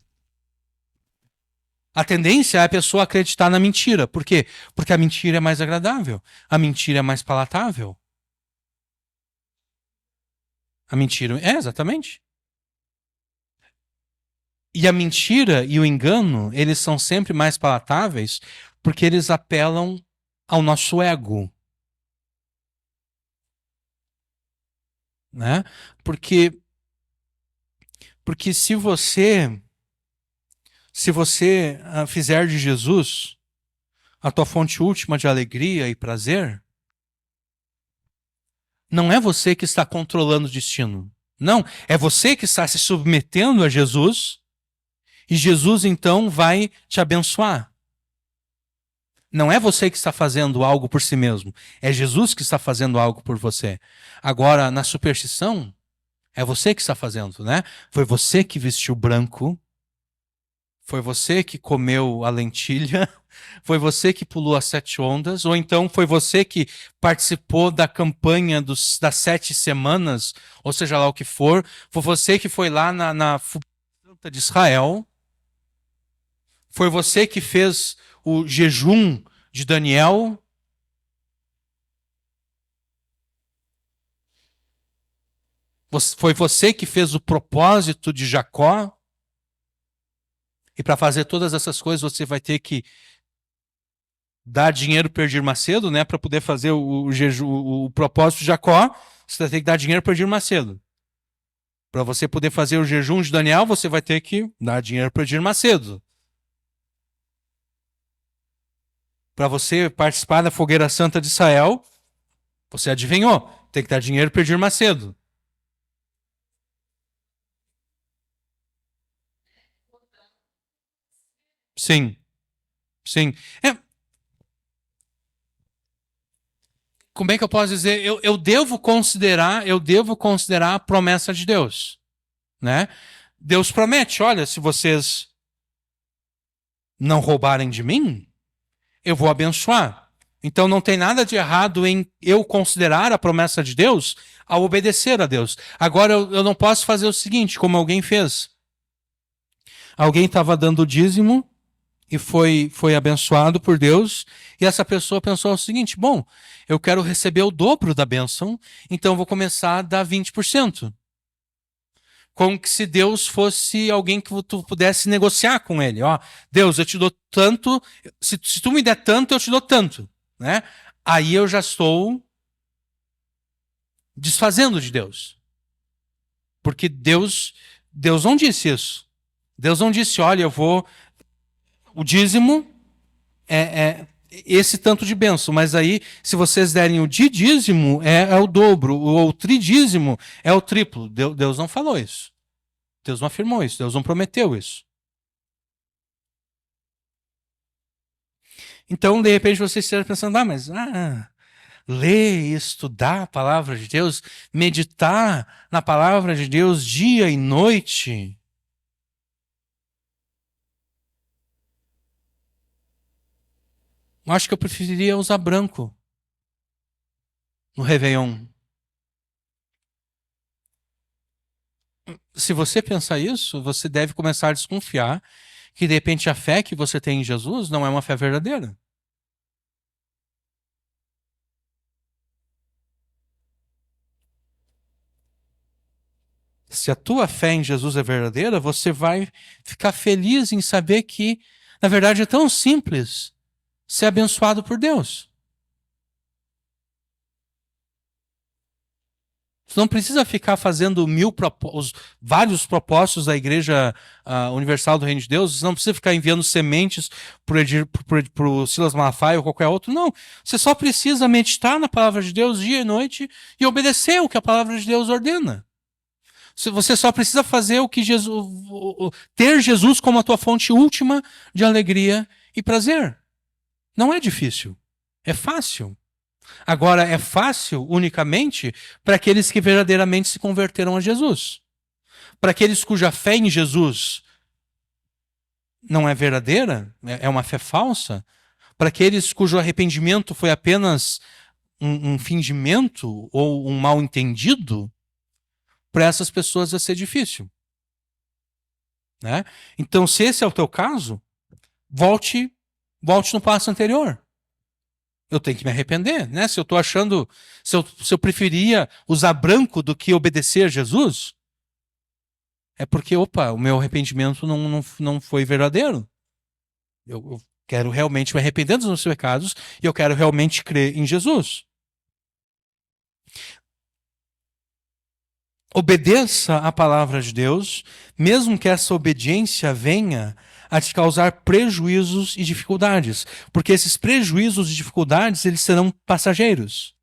A tendência é a pessoa acreditar na mentira. Por quê? Porque a mentira é mais agradável. A mentira é mais palatável. A mentira... É, exatamente. E a mentira e o engano, eles são sempre mais palatáveis porque eles apelam ao nosso ego. Né? Porque se você fizer de Jesus a tua fonte última de alegria e prazer, não é você que está controlando o destino. Não, é você que está se submetendo a Jesus e Jesus então vai te abençoar. Não é você que está fazendo algo por si mesmo, é Jesus que está fazendo algo por você. Agora, na superstição, é você que está fazendo, né? Foi você que vestiu branco, foi você que comeu a lentilha, foi você que pulou as 7 ondas, ou então foi você que participou da campanha das 7 semanas, ou seja lá o que for, foi você que foi lá na Santa de Israel, foi você que fez o jejum de Daniel. Foi você que fez o propósito de Jacó. E para fazer todas essas coisas você vai ter que dar dinheiro para Edir Macedo, né? Para poder fazer o jejum, o propósito de Jacó, você vai ter que dar dinheiro para Edir Macedo. Para você poder fazer o jejum de Daniel, você vai ter que dar dinheiro para Edir Macedo. Para você participar da fogueira santa de Israel, você adivinhou, tem que dar dinheiro para Edir Macedo. Sim, sim. Como é que eu posso dizer? Eu devo considerar a promessa de Deus, né? Deus promete, olha, se vocês não roubarem de mim, eu vou abençoar. Então não tem nada de errado em eu considerar a promessa de Deus ao obedecer a Deus. Agora eu não posso fazer o seguinte, como alguém fez. Alguém estava dando dízimo e foi abençoado por Deus, e essa pessoa pensou o seguinte: bom, eu quero receber o dobro da bênção, então eu vou começar a dar 20%. Como que se Deus fosse alguém que tu pudesse negociar com ele. Ó, Deus, eu te dou tanto, se tu me der tanto, eu te dou tanto, né? Aí eu já estou desfazendo de Deus. Porque Deus não disse isso. Deus não disse, olha, o dízimo é esse tanto de bênção, mas aí, se vocês derem o dízimo, é o dobro, ou o tridízimo é o triplo. Deus não falou isso. Deus não afirmou isso, Deus não prometeu isso. Então, de repente, você esteja pensando, ler e estudar a palavra de Deus, meditar na palavra de Deus dia e noite. Eu acho que eu preferiria usar branco no Réveillon. Se você pensar isso, você deve começar a desconfiar que, de repente, a fé que você tem em Jesus não é uma fé verdadeira. Se a tua fé em Jesus é verdadeira, você vai ficar feliz em saber que, na verdade, é tão simples ser abençoado por Deus. Você não precisa ficar fazendo vários propósitos da Igreja Universal do Reino de Deus. Você não precisa ficar enviando sementes para o Silas Malafaia ou qualquer outro. Não. Você só precisa meditar na palavra de Deus dia e noite e obedecer o que a palavra de Deus ordena. Você só precisa fazer o que Jesus, ter Jesus como a tua fonte última de alegria e prazer. Não é difícil. É fácil. Agora, é fácil unicamente para aqueles que verdadeiramente se converteram a Jesus. Para aqueles cuja fé em Jesus não é verdadeira, é uma fé falsa. Para aqueles cujo arrependimento foi apenas um fingimento ou um mal entendido, para essas pessoas vai ser difícil. Né? Então, se esse é o teu caso, volte no passo anterior. Eu tenho que me arrepender, né? Se eu estou achando, se eu preferia usar branco do que obedecer a Jesus, é porque, o meu arrependimento não foi verdadeiro. Eu quero realmente me arrepender dos meus pecados e eu quero realmente crer em Jesus. Obedeça a palavra de Deus, mesmo que essa obediência venha a te causar prejuízos e dificuldades, porque esses prejuízos e dificuldades, eles serão passageiros.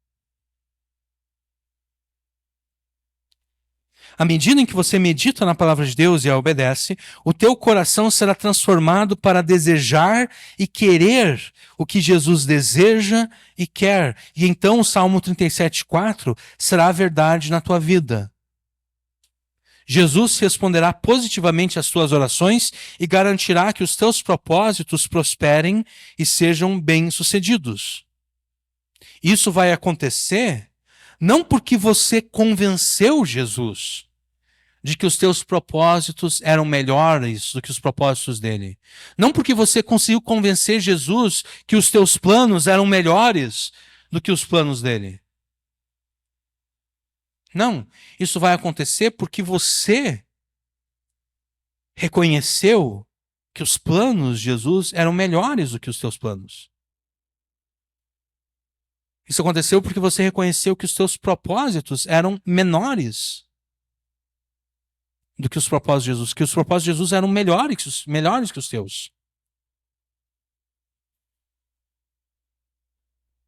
À medida em que você medita na palavra de Deus e a obedece, o teu coração será transformado para desejar e querer o que Jesus deseja e quer. E então o Salmo 37:4 será a verdade na tua vida. Jesus responderá positivamente às tuas orações e garantirá que os teus propósitos prosperem e sejam bem-sucedidos. Isso vai acontecer não porque você convenceu Jesus de que os teus propósitos eram melhores do que os propósitos dele. Não porque você conseguiu convencer Jesus que os teus planos eram melhores do que os planos dele. Não, isso vai acontecer porque você reconheceu que os planos de Jesus eram melhores do que os teus planos. Isso aconteceu porque você reconheceu que os teus propósitos eram menores do que os propósitos de Jesus, que os propósitos de Jesus eram melhores que os teus.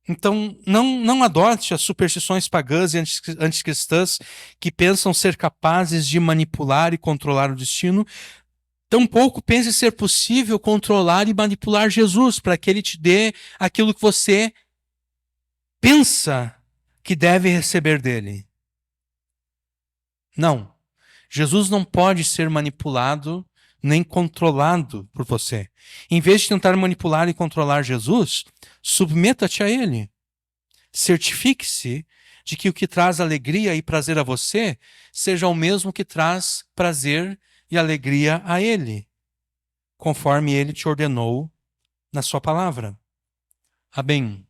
Então, não adote as superstições pagãs e anticristãs que pensam ser capazes de manipular e controlar o destino. Tampouco pense ser possível controlar e manipular Jesus para que ele te dê aquilo que você pensa que deve receber dele. Não. Jesus não pode ser manipulado nem controlado por você. Em vez de tentar manipular e controlar Jesus, submeta-te a ele. Certifique-se de que o que traz alegria e prazer a você seja o mesmo que traz prazer e alegria a ele. conforme ele te ordenou na sua palavra. Amém.